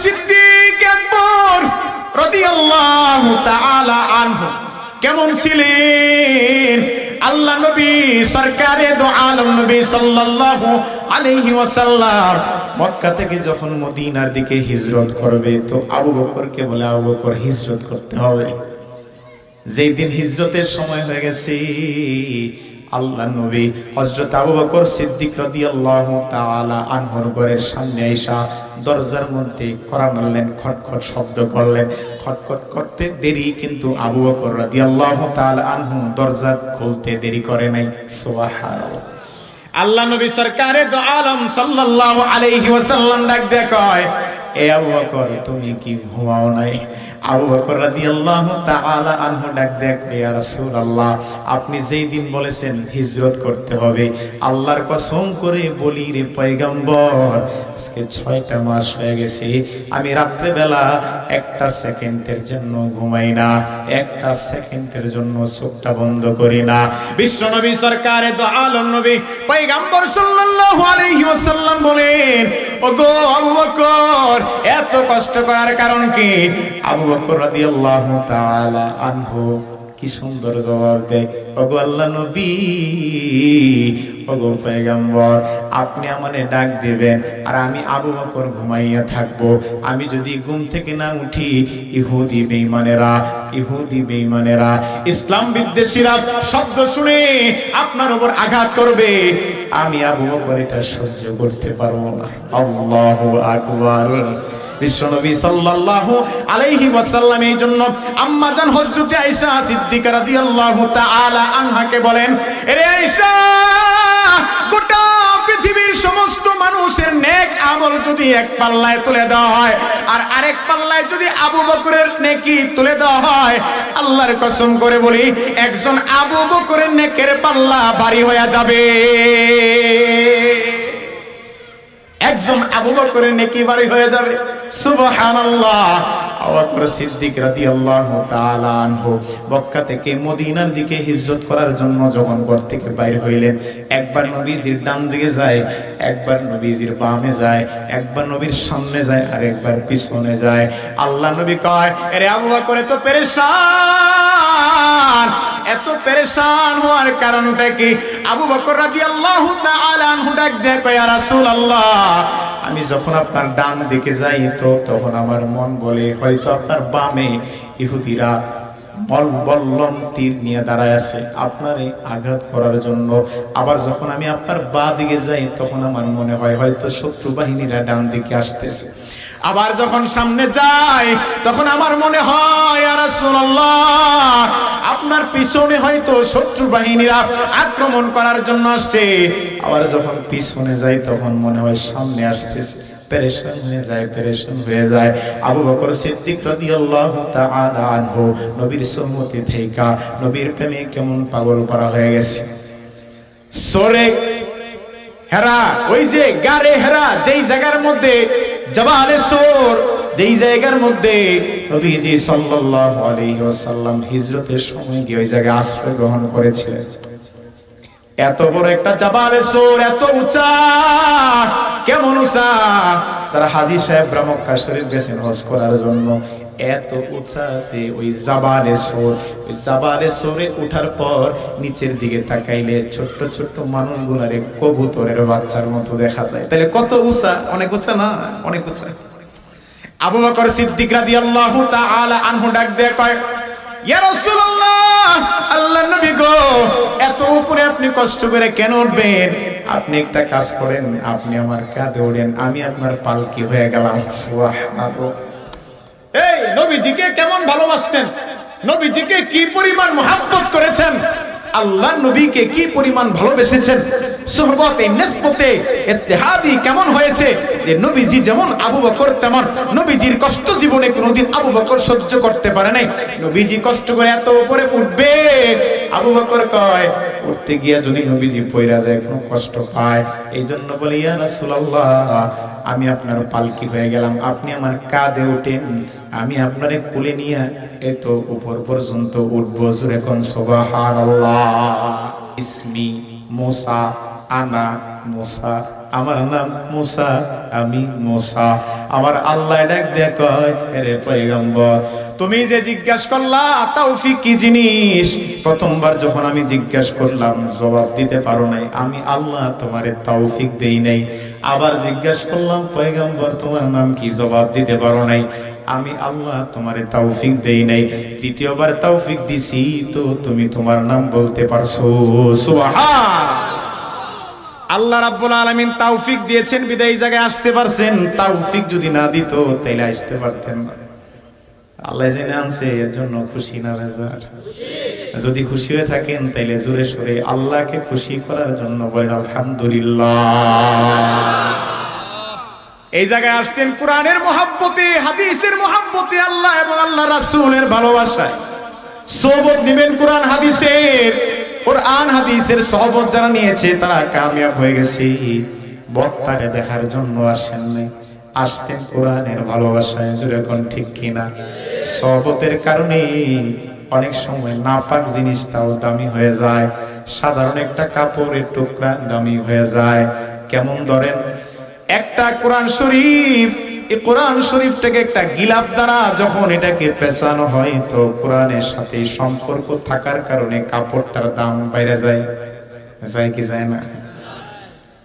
সিদ্দিক আকবর রাদিয়াল্লাহু তাআলা আনহু কেমন ছিলেন? আল্লাহ নবী সরকারে দো আলম নবী সাল্লাল্লাহু আলাইহি ওয়াসাল্লাম মক্কা থেকে যখন মদিনার দিকে হিজরত করবে তো আবু বকরকে বলে, আবু বকর হিজরত করতে হবে। যেই দিন হিজরতের সময় হয়ে গেছে, আল্লাহ নবী হযরত আবু বকর সিদ্দিক রাদিয়াল্লাহু তাআলা আনহুর ঘরের সামনে আইসা দরজার মধ্যে কড়া নাড়লেন, খটখট শব্দ করলেন। খটখট করতে দেরি, কিন্তু আবু বকর রাদিয়াল্লাহু তাআলা আনহু দরজা খুলতে দেরি করে নাই। সুবহানাল্লাহ। আল্লাহ নবী সরকারে দো আলম সাল্লাল্লাহু আলাইহি ওয়াসাল্লাম ডাক দিয়ে কয়, এ আবু বকর তুমি কি ঘুমাও নাই? আবু বকর রাদিয়াল্লাহু তাআলা আনহু ডাক দেখ, ইয়া রাসূলুল্লাহ আপনি যেই দিন বলেছেন হিজরত করতে হবে, আল্লাহর কসম করে বলি রে পয়গম্বর, আজকে 6টা মাস হয়ে গেছে আমি রাত্রে বেলা একটা সেকেন্ডের জন্য ঘুমাই না, একটা সেকেন্ডের জন্য চোখটা বন্ধ করি না। বিশ্ব নবী সরকারে দো আলম নবী পয়গম্বর সাল্লাল্লাহু আলাইহি ওয়াসাল্লাম বলেন, ওগো আবু বকর এত কষ্ট করার কারণ কি? আবু বকর রাদিয়াল্লাহু তাআলা আনহু কি সুন্দর জবাব দেয়, ওগো আল্লাহ নবী, ওগো পয়গম্বর আপনি আমারে ডাক দিবেন আর আমি আবু বকর ঘুমাইয়া থাকবো। আমি যদি ঘুম থেকে না উঠি ইহুদি বেঈমানেরা ইসলাম বিদ্বেষীরা শব্দ শুনে আপনার উপর আঘাত করবে, আমি আবু বকর এটা সহ্য করতে পারবো না। আল্লাহু আকবার। বিশ্বনবী সাল্লাল্লাহু আলাইহি ওয়াসাল্লাম এই জন্য আম্মা জান হযরত আয়েশা সিদ্দিকা রাদিয়াল্লাহু তাআলা আনহাকে বলেন, এরে আয়েশা, গোটা পৃথিবীর সমস্ত মানুষের নেক আমল যদি এক পাল্লায় তুলে দেওয়া হয় আর আরেক পাল্লায় যদি আবু বকরের নেকি তুলে দেওয়া হয়, আল্লাহর কসম করে বলি একজন আবু বকরের নেকের পাল্লা ভারী হয়ে যাবে। একজন আবু বকরের নেকি ভারী হয়ে যাবে। সুবহানাল্লাহ। আবু বকর সিদ্দিক রাদিয়াল্লাহু তাআলা আনহু মক্কা থেকে মদিনার দিকে হিজরত করার জন্য যখন ঘর থেকে বাইর হইলেন, একবার নবীজির ডান দিকে যায়, একবার নবীজির বামে যায়, একবার নবীর সামনে যায় আর একবার পিছনে যায়। আল্লাহ নবী কয়, আরে আবু বকর এত পেরেশান, এত পেরেশান হওয়ার কারণটা কি? আবু বকর রাদিয়াল্লাহু তাআলা আনহু ডাক দিয়ে কয়, ইয়া রাসূলুল্লাহ আমি যখন আপনার ডান দিকে যাই তো তখন আমার মন বলে হয়তো আপনার বামে ইহুদিরা বল্লম তীর নিয়ে দাঁড়ায় আছে আপনারে আঘাত করার জন্য। আবার যখন আমি আপনার বাঁ দিকে যাই তখন আমার মনে হয় হয়তো শত্রু বাহিনীরা ডান দিকে আসতেছে। আবার যখন সামনে যাই তখন আমার মনে হয় ইয়া রাসূলুল্লাহ আপনার পিছনে হয়তো শত্রু বাহিনীরা আক্রমণ করার জন্য আসছে। আবার যখন পিছনে যাই তখন মনে হয় সামনে আসতেছে। পেরেশান হয়ে যায়। আবু বকর সিদ্দিক রাদিয়াল্লাহু তাআলা আনহু নবীর সুন্নতে থেকে নবীর প্রেমে কেমন পাগল করা হয়ে গেছে। সরে হেরা, ওই যে গারে হেরা, যেই জায়গার মধ্যে জাবালে সোর, যেই জায়গার মধ্যে নবীজি সাল্লাল্লাহু আলাইহি ওয়াসাল্লাম হিজরতের সময় গিয়ে ওই জায়গায় আশ্রয় গ্রহণ করেছিলেন। এত বড় একটা জাবালে সোর, এত উঁচা, কেমন উঁচা? তারা হাজী সাহেবরা মক্কা শরীফ গেছেন হজ করার জন্য, এত উঁচা যে ওই জাবালে সোর, ওই জাবালে সোরে উঠার পর নিচের দিকে তাকাইলে ছোট্ট ছোট্ট মানুষগুলারে কবুতরের বাচ্চার মতো দেখা যায়। তাহলে কত উঁচা? অনেক উঁচা না? অনেক উঁচা। আবু বকর সিদ্দিক রাদিয়াল্লাহু তাআলা আনহু ডাক দিয়ে কয়, ইয়া রাসূলুল্লাহ, আল্লাহর নবী গো, এত উপরে আপনি কষ্ট করে কেন উঠবেন? আপনি একটা কাজ করেন, আপনি আমার কাঁধে ওঠেন, আমি আপনার পালকি হয়ে গেলাম। সুবহানাল্লাহ। এই নবীজিকে কেমন ভালোবাসতেন, নবীজিকে কি পরিমাণ মুহাব্বত করেছেন, আল্লাহ নবীকে কি পরিমাণ ভালোবেসেছেন। সুহবতে নিসবতে ইত্তেহাদি কেমন হয়েছে যে নবীজি যেমন আবু বকর তেমন নবীজির কষ্ট জীবনে কোনোদিন আবু বকর সহ্য করতে পারে নাই। নবীজি কষ্ট করে এত উপরে উঠবে, আবু বকর কয় উঠতে গিয়া যদি নবীজি পয়রা যায় কোনো কষ্ট পায়, এই জন্য বলে ইয়া রাসূলুল্লাহ আমি আপনার পালকি হয়ে গেলাম, আপনি আমার কাঁধে ওঠেন, আমি আপনারে কোলে নিয়ে এত উপর পর্যন্ত উঠবো। জোরে কোন সুবহানাল্লাহ। ইসমি মুসা, আনা মুসা, আমার নাম মুসা, আমি মুসা। আমার আল্লাহ ডাক দিয়ে কয়, রে পয়গম্বর, তুমি যে জিজ্ঞাসা করলা তৌফিক কি জিনিস, প্রথমবার যখন আমি জিজ্ঞাসা করলাম জবাব দিতে পারো নাই, আমি আল্লাহ তোমারে তৌফিক দেই নাই। আবার জিজ্ঞাসা করলাম পয়গম্বর তোমার নাম কি, জবাব দিতে পারো নাই, আমি আল্লাহ তোমারে তৌফিক দেই নাই। তৃতীয়বার তৌফিক দিছি তো তুমি তোমার নাম বলতে পারছো। সুবহান আল্লাহ রাব্বুল আলামিন তৌফিক দিয়েছেন বিদায় এই জায়গায় আসতে পারছেন। তৌফিক যদি না দিত তাইলে আসতে পারতেন না। আল্লাহ জেনে আনছে, এর জন্য খুশি না বেজার? যদি খুশি হয়ে থাকেন তাইলে জোরে সোরে আল্লাহকে খুশি করার জন্য বলেন আলহামদুলিল্লাহ। এই জায়গায় আসছেন কোরআনের মহব্বতে, হাদিসের মহব্বতে, আল্লাহ এবং আল্লাহ রাসূলের ভালোবাসায়। সোহবত নেবেন কোরআন হাদিসের, কোরআন হাদিসের সোহবত যারা নিয়েছে তারা কামিয়াব হয়ে গেছে। বক্তারে দেখার জন্য আসেন নাই, আসছেন কোরআনের ভালোবাসায়। যেরকম ঠিক কিনা? সোহবতের কারণে অনেক সময় নাপাক জিনিসটাও দামি হয়ে যায়, সাধারণ একটা কাপড়ের টুকরা দামি হয়ে যায়। কেমন ধরেন একটা কোরআন শরীফ, এই কোরআন শরীফটাকে একটা গিলাপ দ্বারা যখন এটাকে পেঁচানো হয় তো কোরআনের সাথে সম্পর্ক থাকার কারণে কাপড়টার দাম বাইরে যায়, যায় কি যায় না?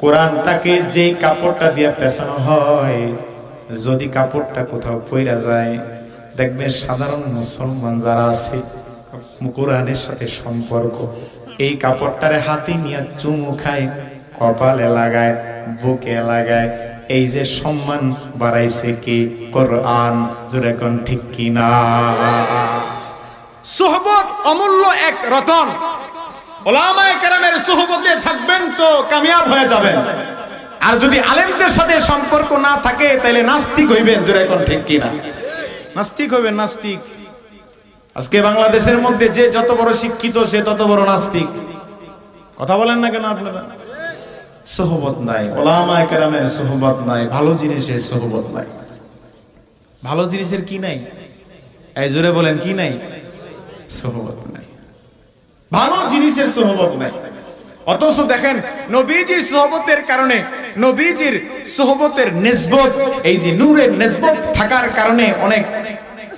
কোরআনটাকে যে কাপড়টা দিয়ে পেঁচানো হয়, যদি কাপড়টা কোথাও পইরা যায়, দেখবেন সাধারণ মুসলমান যারা আছে কোরআনের সাথে সম্পর্ক, এই কাপড়টারে হাতে নিয়ে চুমু খায়, কপালে লাগায়, বুকে লাগায়। এই যে সম্মান বাড়াইছে কি? কোরআন। জোরে কোন ঠিক কিনা? সুহবত অমূল্য এক রতন। উলামায়ে কেরামের সুহবতে থাকবেন তো কামিয়াব হয়ে যাবেন। আর যদি আলেমদের সাথে সম্পর্ক না থাকে তাহলে নাস্তিক হইবেন। জোরে কোন ঠিক কিনা? নাস্তিক হইবেন, নাস্তিক। আজকে বাংলাদেশের মধ্যে যে যত বড় শিক্ষিত সে তত বড় নাস্তিক। কথা বলেন না কেন আপনারা? সোহবত নাই, উলামায়ে কেরামের সোহবত নাই, ভালো জিনিসের সোহবত নাই। ভালো জিনিসের কি নাই? এই জোরে বলেন, কি নাই? সোহবত নাই, ভালো জিনিসের সোহবত নাই। অথচ দেখেন নবীজির সোহবতের কারণে, নবীজির সোহবতের নিসবত, এই যে নূরের নিসবত থাকার কারণে অনেক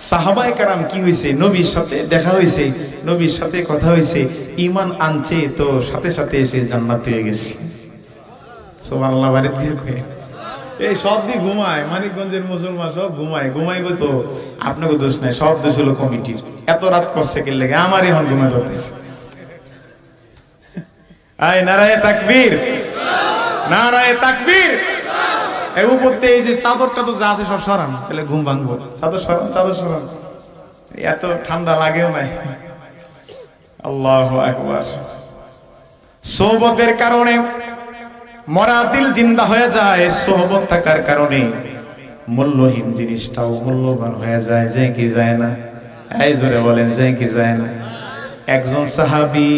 সাহাবায়ে কেরাম কি হইছে, নবীর সাথে দেখা হইছে, নবীর সাথে কথা হইছে, ঈমান আনছে, তো সাথে সাথে এসে জান্নাত পেয়ে গেছে। সুবহানাল্লাহ। বাড়িতে দিয়ে কই এই সব দি ঘুমায়, মানিকগঞ্জের মুসলমান সব ঘুমায়, ঘুমাইবো তো আপনাকে দোষ নাই, সব দোষ হলো কমিটির। এত রাত করছে কি লাগে? আমার এখন ঘুমা ধরতেছে। আয় নারায়ে তাকবীর, নারায়ে তাকবীর। এই উপরতে এই যে চাদরটা তো যা আছে সব সরান, তাহলে ঘুম ভাঙবো। চাদর সরান, চাদর সরান, এত ঠান্ডা লাগেও নাই। আল্লাহু আকবার। সোহবতের কারণে মরা দিল জিন্দা হয়ে যায়, সোহবত থাকার কারণে মূল্যহীন জিনিসটাও মূল্যবান হয়ে যায়। যে কি যায় না? এই জোরে বলেন, যে কি যায় না? একজন সাহাবী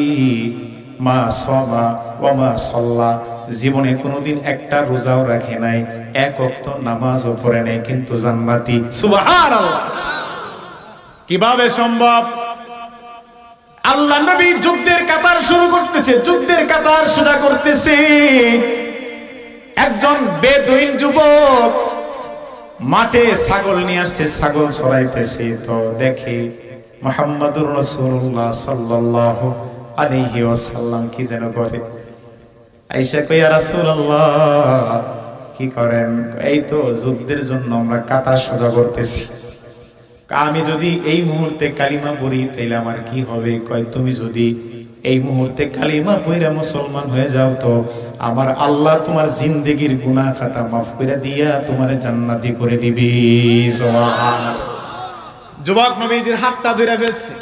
মা সামা ওয়া মা সাল্লা, জীবনে কোনোদিন একটা রোজাও রাখে নাই, এক ওয়াক্ত নামাজও পড়ে নাই, কিন্তু জান্নাতি। সুবহানাল্লাহ। কিভাবে সম্ভব? আল্লাহ নবী যুদ্ধের কাতার শুরু করতেছে, যুদ্ধের কাতার সোজা করতেছে। একজন বেদুইন যুবক মাঠে ছাগল নিয়ে আসছে, ছাগল চড়াইতেছে, তো দেখে মুহাম্মাদুর রাসূলুল্লাহ সাল্লাল্লাহু আলাইহি ওয়াসাল্লাম কি যেন করে। আয়েশা কই, ইয়া রাসূলুল্লাহ কি করেন? এই তো যুদ্ধের জন্য আমরা কাতার সোজা করতেছি। আমি যদি এই মুহূর্তে কালিমা পড়ি তাইলে আমার কি হবে? কয়, তুমি যদি এই মুহূর্তে কালিমা পড়ে মুসলমান হয়ে যাও তো আমার আল্লাহ তোমার জিন্দেগির গুনাহ খাতা মাফ করে দিয়া তোমার জান্নাতি করে দিবি। সুবহানাল্লাহ। যুবক নবীজির হাতটা ধরে ফেলছে,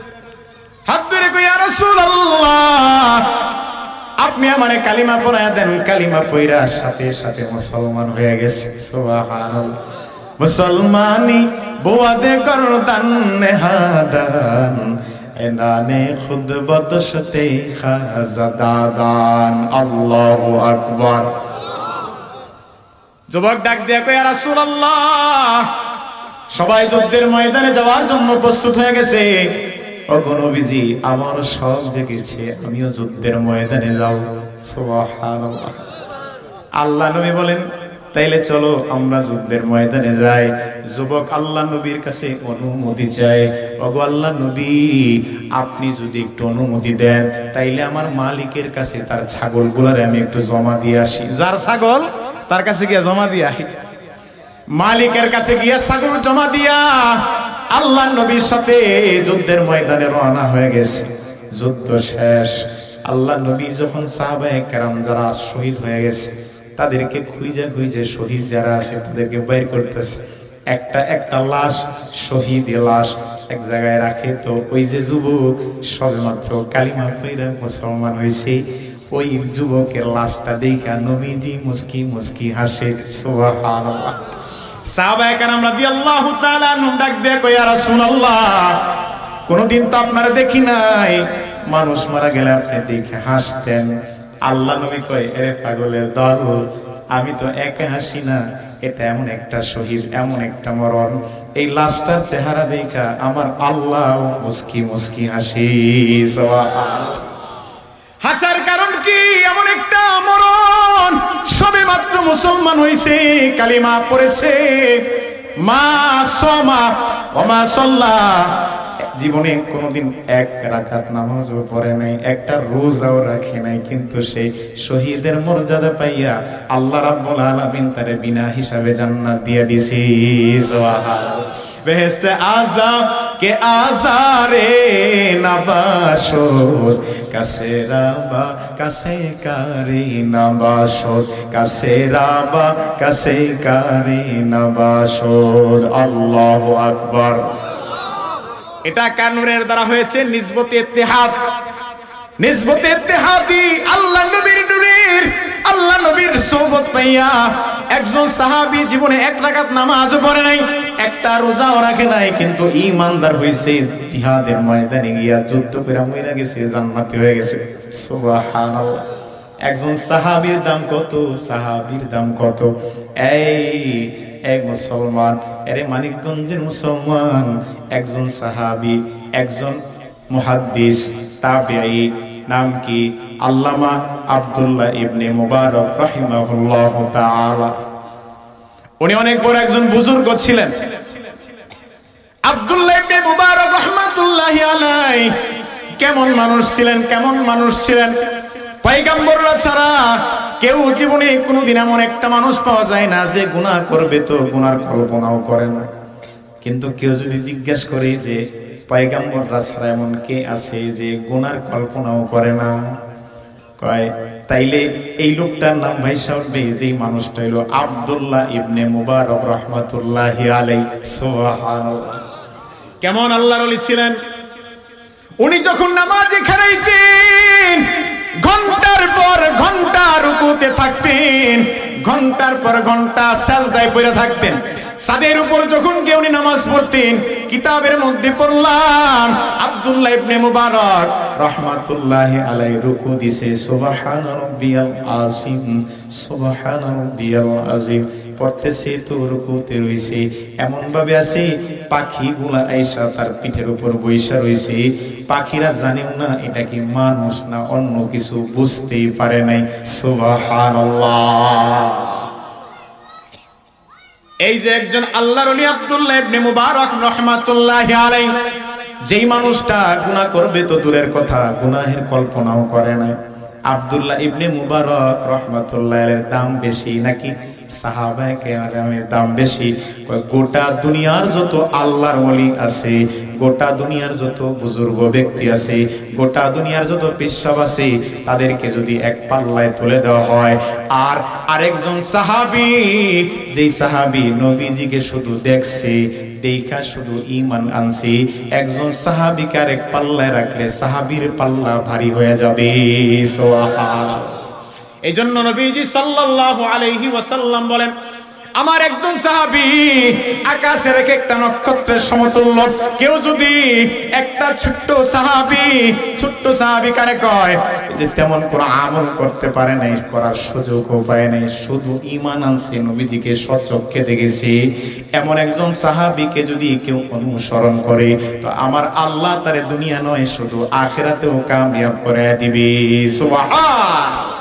হাত ধরে কই, ইয়া রাসূলুল্লাহ আপনি আমারে কালিমা পড়ায়া দেন। কালিমা পড়া সাথে সাথে মুসলমান হয়ে গেছে। সুবহানাল্লাহ। মুসলমানি বুয়াদে করদান নেহাদান, এনানে খুদ বদশতে খাজাদাদান। আল্লাহু আকবার। যুবক ডাক দিয়া কয়, ইয়া রাসূলুল্লাহ সবাই যুদ্ধের ময়দানে যাওয়ার জন্য প্রস্তুত হয়ে গেছে। ওগো নবীজি আমার সব জেগেছে, আমিও যুদ্ধের ময়দানে যাব। সুবহানাল্লাহ। আল্লাহ নবী বলেন তাইলে চলো আমরা যুদ্ধের ময়দানে যাই। যুবক আল্লাহ নবীর কাছে অনুমতি চায়, ওগো আল্লাহ নবী আপনি যদি একটু অনুমতি দেন তাইলে আমার মালিকের কাছে তার ছাগলগুলারে আমি একটু জমা দিয়ে আসি। যার ছাগল তার কাছে গিয়ে জমা দিয়ে আসি। মালিকের কাছে গিয়ে ছাগল জমা দিয়া আল্লাহ নবীর সাথে যুদ্ধের ময়দানে রওনা হয়ে গেছে। যুদ্ধ শেষ। আল্লাহ নবী যখন সাহাবায়ে কেরাম যারা শহীদ হয়ে গেছে তাদেরকে খুঁজে খুঁজে শহীদ যারা আছে তাদেরকে বের করতেছে। একটা একটা লাশ, শহীদ লাশ এক জায়গায় রাখে। তো ওই যে যুবক সবেমাত্র কালিমা পড়ে মুসলমান হয়েছে, ওই যুবকের লাশটা দেখা নবীজি মুস্কি মুস্কি হাসে। সুবহানাল্লাহ। সাহাবায়ে কেরাম রাদিয়াল্লাহু তাআলা আনহুম ডাক দিয়ে কয়, ইয়া রাসূলুল্লাহ কোনদিন তো আপনারা দেখি নাই, মানুষ মারা গেলে আপনি দেখে হাসতেন। আল্লাহ নবী কয়, এরে পাগলের দল, আমি তো একা হাসি না, এটা এমন একটা শহীদ, এমন একটা মরণ, এই লাশটার চেহারা দেখা আমার আল্লাহ মুস্কি মুস্কি হাসি। সুবহানাল্লাহ। হাসার কারণ কি? এমন একটা মরণ, সবে মাত্র মুসলমান হইছে, কালিমা পড়েছে, মা সমা ওমা সাল্লা, জীবনে কোনোদিন এক রাকাত নামাজও পড়ে নাই, একটা রোজাও রাখে নাই, কিন্তু সেই শহীদের মর্যাদা পাইয়া আল্লাহ রাব্বুল আলামিন তারে বিনা হিসাবে জান্নাত দিয়ে দিয়েছে। সুবহানাল্লাহ। বেহেশতে আযা কে আজারে নবাশর, কাছে রাবা কাছে কারে নবাশর, কাছে রাবা কাছে কারে নবাশর। আল্লাহু আকবার। এটা কানুরের দ্বারা হয়েছে নিসবতে ইত্তেহাদ। নিসবতে ইত্তেহাদি আল্লাহ নবীর নূরের, আল্লাহ নবীর সোহবত পাইয়া একজন সাহাবী জীবনে এক রাকাত নামাজও পড়ে নাই, একটা রোজাও রাখে নাই, কিন্তু ঈমানদার হইছে, জিহাদের ময়দানে গিয়া যুদ্ধ করে মইরা গেছে, জান্নাতি হয়ে গেছে। সুবহানাল্লাহ। একজন সাহাবীর দাম কত? সাহাবীর দাম কত? এই মুসলমান, এরে মানিকগঞ্জের মুসলমান, একজন সাহাবী, একজন মুহাদ্দিস তাবেঈ, নাম কি? আল্লামা আব্দুল্লাহ ইবনে মুবারক রাহিমাহুল্লাহ তাআলা। উনি অনেক বড় একজন বুজুর্গ ছিলেন। আব্দুল্লাহ ইবনে মুবারক রাহমাতুল্লাহি আলাইহি কেমন মানুষ ছিলেন, কেমন মানুষ ছিলেন! পয়গম্বররা ছাড়া কেউ জীবনে কোনোদিন এমন একটা মানুষ পাওয়া যায় না যে গুনাহ করবে তো গুনার কল্পনাও করে না। কিন্তু কেউ যদি জিজ্ঞাসা করে যে পয়গম্বররা ছাড়া এমন কে আছে যে গুনার কল্পনাও করে না, কয় তাইলে এই লোকটার নাম ভাইসা উঠবে, যেই মানুষটা হলো আব্দুল্লাহ ইবনে মুবারক রাহমাতুল্লাহি আলাইহি। সুবহানাল্লাহ। কেমন আল্লাহর ওলি ছিলেন! উনি যখন নামাজে খাড়াইতেন, ঘন্টার পর ঘন্টা রুকুতে থাকতেন, ঘন্টার পর ঘন্টা সাজদায় পড়ে থাকতেন। ছাদের উপর যখন গিয়ে উনি নামাজ পড়তেন, কিতাবের মধ্যে পড়লাম আব্দুল্লাহ ইবনে মুবারক রাহমাতুল্লাহি আলাইহি রুকু দিছে, সুবহান রাব্বিয়াল আযীম, সুবহান রাব্বিয়াল আযীম পড়তেছে, তো রুকুতে রইছে, এমন ভাবে আছে পাখিগুলা আইসা তার পিঠের উপর বইসা রইছে। পাখিরা জানেও না এটা কি মানুষ না অন্য কিছু, বুঝতেই পারে নাই। সুবহানাল্লাহ। এই যে একজন আল্লাহর ওলি আব্দুল্লাহ ইবনে মুবারক রাহমাতুল্লাহি আলাইহি, যেই মানুষটা গুনাহ করবে তো দূরের কথা, গুনাহের কল্পনাও করে না। আব্দুল্লাহ ইবনে মুবারক রাহমাতুল্লাহি আলাইহির দাম বেশি নাকি সাহাবায়ে কেরামের দাম বেশি? গোটা দুনিয়ার যত আল্লাহর ওলি আছে, গোটা দুনিয়ার যত বুজুর্গ ব্যক্তি আছে, গোটা দুনিয়ার যত পেশাব আছে, তাদেরকে যদি এক পাল্লায় তুলে দেওয়া হয়, আর আরেকজন সাহাবী, যেই সাহাবী নবীজিকে শুধু দেখছে, দেখা শুধু ঈমান আনছে, একজন সাহাবীকে আরেক পাল্লায় রাখলে সাহাবীর পাল্লা ভারী হয়ে যাবে। সুবহানাল্লাহ। এই জন্য নবীজি সাল্লাল্লাহু আলাইহি ওয়াসাল্লাম বলেন, আমার একজন সাহাবী আকাশের এক একটা নক্ষত্রের সমতুল্য। কেউ যদি একটা ছোট্ট সাহাবী কারে কয় যে তেমন কোন আমল করতে পারে নাই, করার সুযোগও পায় নাই, শুধু ঈমান আনছে, নবীজিকে সচক্ষে দেখেছে, এমন একজন সাহাবীকে যদি কেউ অনুসরণ করে তো আমার আল্লাহ তারে দুনিয়া নয় শুধু আখিরাতেও কামিয়াব করে দিবে। সুবহানাল্লাহ।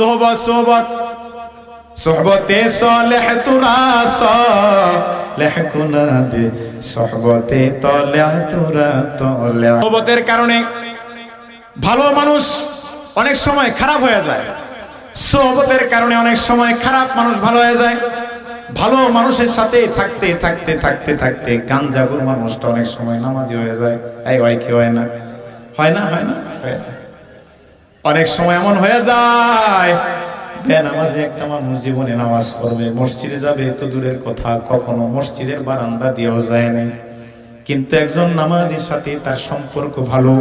সোহবত সোহবত সোহবতে সালেহ তুরা সালেহ কুনাদ সোহবতে তালেহ তুরা তালেহ। সোহবতের কারণে ভালো মানুষ অনেক সময় খারাপ হয়ে যায়, সোহবতের কারণে অনেক সময় খারাপ মানুষ ভালো হয়ে যায়। ভালো মানুষের সাথে থাকতে থাকতে থাকতে থাকতে গাঞ্জাখোর মানুষটা অনেক সময় নামাজি হয়ে যায়। এই হয় কি হয় না? হয় না? হয় না? হয়ে যায়। অনেক সময় এমন হয়ে যায় বেনামাজি একটা মানুষ জীবনে নামাজ পড়বে, মসজিদে যাবে তো দূরের কথা, কখনো মসজিদের বারান্দা দিয়েও যায় নাই, কিন্তু একজন নামাজির সাথে তার সম্পর্ক ভালো,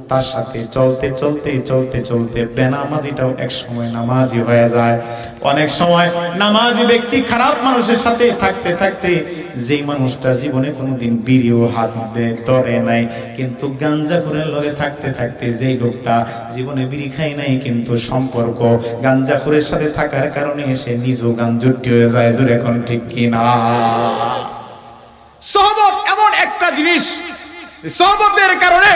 তার সাথে চলতে চলতে চলতে চলতে বেনামাজিটাও এক সময় নামাজি হয়ে যায়। অনেক সময় নামাজি ব্যক্তি খারাপ মানুষের সাথে থাকতে থাকতে, যেই মানুষটা জীবনে কোনোদিন বিড়িও হাত ধরে নাই, কিন্তু গাঞ্জাখোরের লগে থাকতে থাকতে যেই লোকটা জীবনে বিড়ি খায় নাই, কিন্তু সম্পর্ক গাঞ্জাখোরের সাথে থাকার কারণে সে নিজেও গাঞ্জুটি হয়ে যায়। জোরে এখন ঠিক কিনা? সোহবত এমন একটা জিনিস, সোহবতের কারণে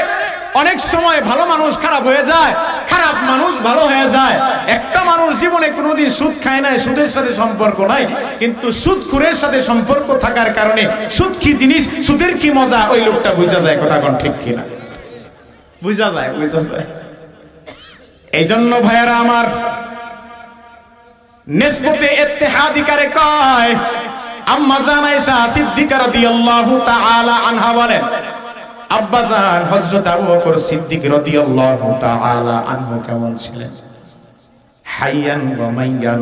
অনেক সময় ভালো মানুষ খারাপ হয়ে যায়, খারাপ মানুষ ভালো হয়ে যায়। একটা মানুষ জীবনে কোনোদিন সুদ খায় নাই, সুদের সাথে সম্পর্ক নাই, কিন্তু সুদখোরের সাথে সম্পর্ক থাকার কারণে সুদ কি জিনিস, সুদের কি মজা, ওই লোকটা বুঝা যায়। কথা কোন ঠিক কিনা? বুঝা যায়, বুঝা যায়। এই জন্য ভাইয়ারা আমার, নিসবতে ইত্তেহাদিকারে কয় আম্মা জান আয়েশা সিদ্দিকা রাদিয়াল্লাহু তাআলা আনহা বলেন, আব্বাজান হযরত আবু বকর সিদ্দিক রাদিয়াল্লাহু তাআলা আনহু কেমন ছিলেন? হাইয়ান ওয়া মাইয়ান,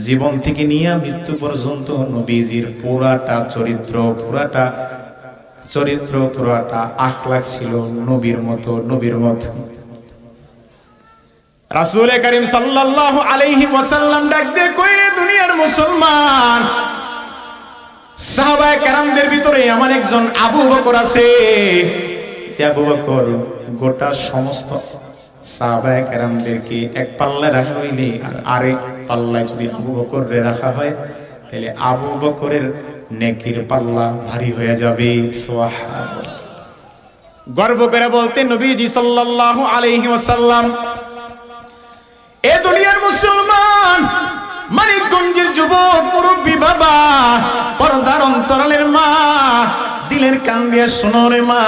জীবন থেকে নিয়ে মৃত্যু পর্যন্ত নবীজির পুরাটা চরিত্র, পুরাটা আখলাক ছিল নবীর মতো, নবীর মতো। রাসূল করিম সাল্লাল্লাহু আলাইহি ওয়াসাল্লাম ডাক দিয়ে কইরে, দুনিয়ার মুসলমান সাহাবায়ে কেরামদের ভিতরে আমার একজন আবু বকর আছে, যে আবু বকর গোটা সমস্ত সাহাবায়ে কেরামদেরকে এক পাল্লায় রাখা হইলে আর আরেক পাল্লায় যদি আবু বকররে রাখা হয়, তাহলে আবু বকরের নেকির পাল্লা ভারী হয়ে যাবে। সুবহানাল্লাহ। গর্ব করে বলতেন নবীজি সাল্লাল্লাহু আলাইহি ওয়াসাল্লাম, এ দুনিয়ার মুসলমান, মানিকগঞ্জের যুবক মুরব্বী বাবা, পর্দার অন্তরালের মা, দিলের কান দিয়ে শোনো রে মা,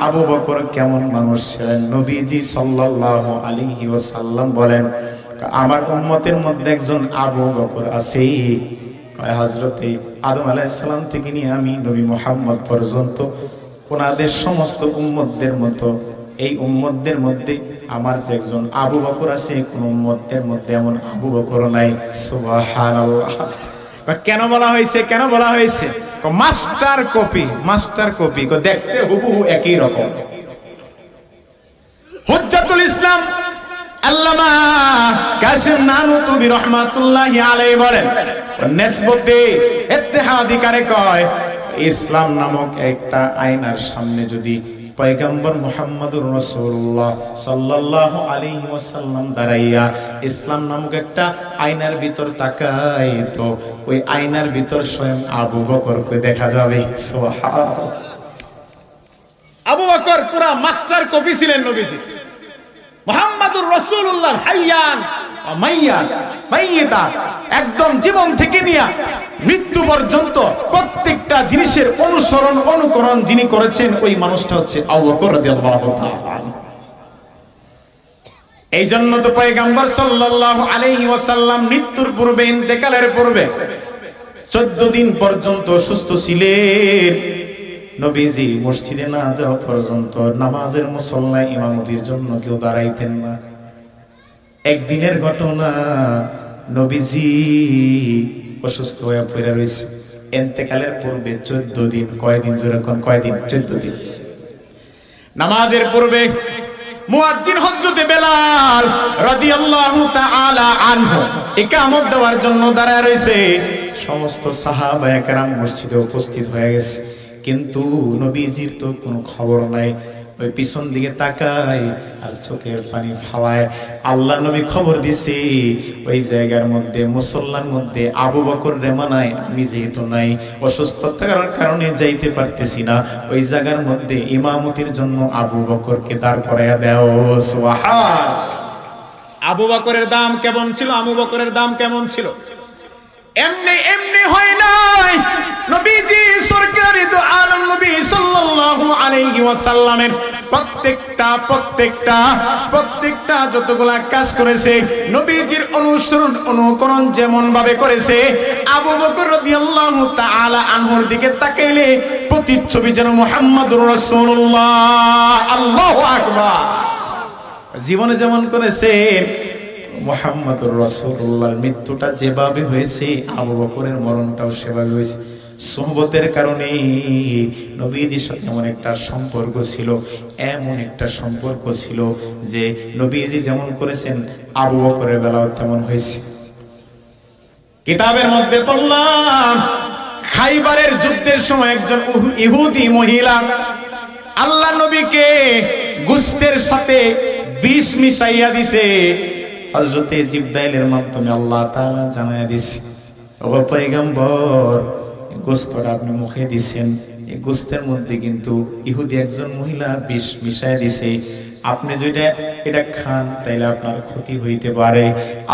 আবু বকর কেমন মানুষ ছিলেন? নবীজি সাল্লাল্লাহু আলাইহি ওয়াসাল্লাম বলেন, আমার উম্মতের মধ্যে একজন আবু বকর আছে, কয় হযরতে আদম আলাইহিস সালাম থেকে নিয়ে আমি নবী মুহাম্মদ পর্যন্ত ওনাদের সমস্ত উম্মতদের মতো এই উম্মতদের মধ্যে আমার যে একজন আবু বকর আছে, কোন উম্মতের মধ্যে এমন আবু বকর নাই। সুবহানাল্লাহ। কেন বলা হয়েছে? কেন বলা হয়েছে? মাস্টার কপি, মাস্টার কপি, দেখতে হুবহু একই রকম। হুজ্জাতুল ইসলাম আল্লামা কাসিম নানুতুবি রাহমাতুল্লাহি আলাইহি বলেন, নিসবতে ইত্তেহাদিকারে কয়, ইসলাম নামক একটা আয়নার সামনে যদি পয়গম্বর মুহাম্মদুর রাসূলুল্লাহ সাল্লাল্লাহু আলাইহি ওয়াসাল্লাম দাঁড়াইয়া ইসলাম নামক একটা আয়নার ভিতর তাকায়, তো ওই আয়নার ভিতর স্বয়ং আবু বকরকে দেখা যাবে। সুবহানাল্লাহ। আবু বকর পুরা মাস্টার কপি ছিলেন নবীজি। মুহাম্মদুর রাসূলুল্লাহর হাইয়ান ওয়া মাইয়ান, মাইয়িতা, একদম জীবন থেকে নিয়ে মৃত্যু পর্যন্ত প্রত্যেকটা জিনিসের অনুসরণ অনুকরণ যিনি করেছেন, ওই মানুষটা হচ্ছে আবু বকর রাদিয়াল্লাহু তাআলা। এই জন্য তো পয়গম্বর সাল্লাল্লাহু আলাইহি ওয়াসাল্লাম মৃত্যুর পূর্বে, ইন্তেকালের পূর্বে 14 দিন পর্যন্ত সুস্থ ছিলেন। নবীজি মসজিদে না যাওয়া পর্যন্ত নামাজের মুসল্লায় ইমামতির জন্য কেউ দাঁড়াইতেন না। একদিনের ঘটনা, নবীজি অসুস্থ হয়ে পড়ে রয়েছে, ইন্তেকালের পূর্বে 14 দিন, কয়দিন যেরকম, কয়দিন, 14 দিন। নামাজের পূর্বে মুয়াজ্জিন হযরতে বেলাল রাদিয়াল্লাহু তাআলা আনহু ইকামত দেওয়ার জন্য দাঁড়ায় রয়েছে। সমস্ত সাহাবায়ে কেরাম মসজিদে উপস্থিত হয়ে গেছে, কিন্তু নবীজির তো কোনো খবর নাই। ওই পিছন দিকে তাকায় আর চোখের পানি ফালায়। আল্লাহ নবী খবর দিছে, ওই জায়গার মধ্যে মুসল্লার মধ্যে আবু বকর রেমানায় আমি যেহেতু নাই, অসুস্থতার কারণে যাইতে পারতেছি না, ওই জায়গার মধ্যে ইমামতির জন্য আবু বকরকে দাঁড় করাইয়া দাও। সুবহানাল্লাহ। আবু বকরের দাম কেমন ছিল? আবু বকরের দাম কেমন ছিল? এমনি এমনি হয় নাই। নবীজি সরকারি তো আলম নবী সাল্লাল্লাহু আলাইহি ওয়াসাল্লামের প্রত্যেকটা যতগুলা কাজ করেছে নবীজির অনুসরণ অনুকরণ যেমন ভাবে করেছে, আবু বকর রাদিয়াল্লাহু তাআলা আনহুর দিকে তাকাইলে প্রতিচ্ছবি যেন মুহাম্মদুর রাসূলুল্লাহ। আল্লাহু আকবার। জীবনে যেমন করেছেন মুহাম্মদুর রাসূলুল্লাহর মৃত্যুটা যেভাবে হয়েছে আবু বকরের মরণটাও সেভাবে হয়েছে। সুহবতের কারণে নবীজির সাথে এমন একটা সম্পর্ক ছিল যে নবীজি যেমন করেছেন আবু বকরের বেলাও তেমন হয়েছে। কিতাবের মধ্যে পড়লাম খাইবারের যুদ্ধের সময় একজন ইহুদি মহিলা আল্লাহ নবীকে গোশতের সাথে বিষ মিশাইয়া দিছে। হযরতে জিবরাইলের মাধ্যমে আল্লাহ তাআলা জানায়া দিছে, ও পয়গম্বর, গোশতটা আপনি মুখে দিছেন, এই গোশতের মধ্যে কিন্তু ইহুদি একজন মহিলা বিষ মিশাইয়া দিছে। আপনি যদি এটা খান তাইলে আপনার ক্ষতি হইতে পারে।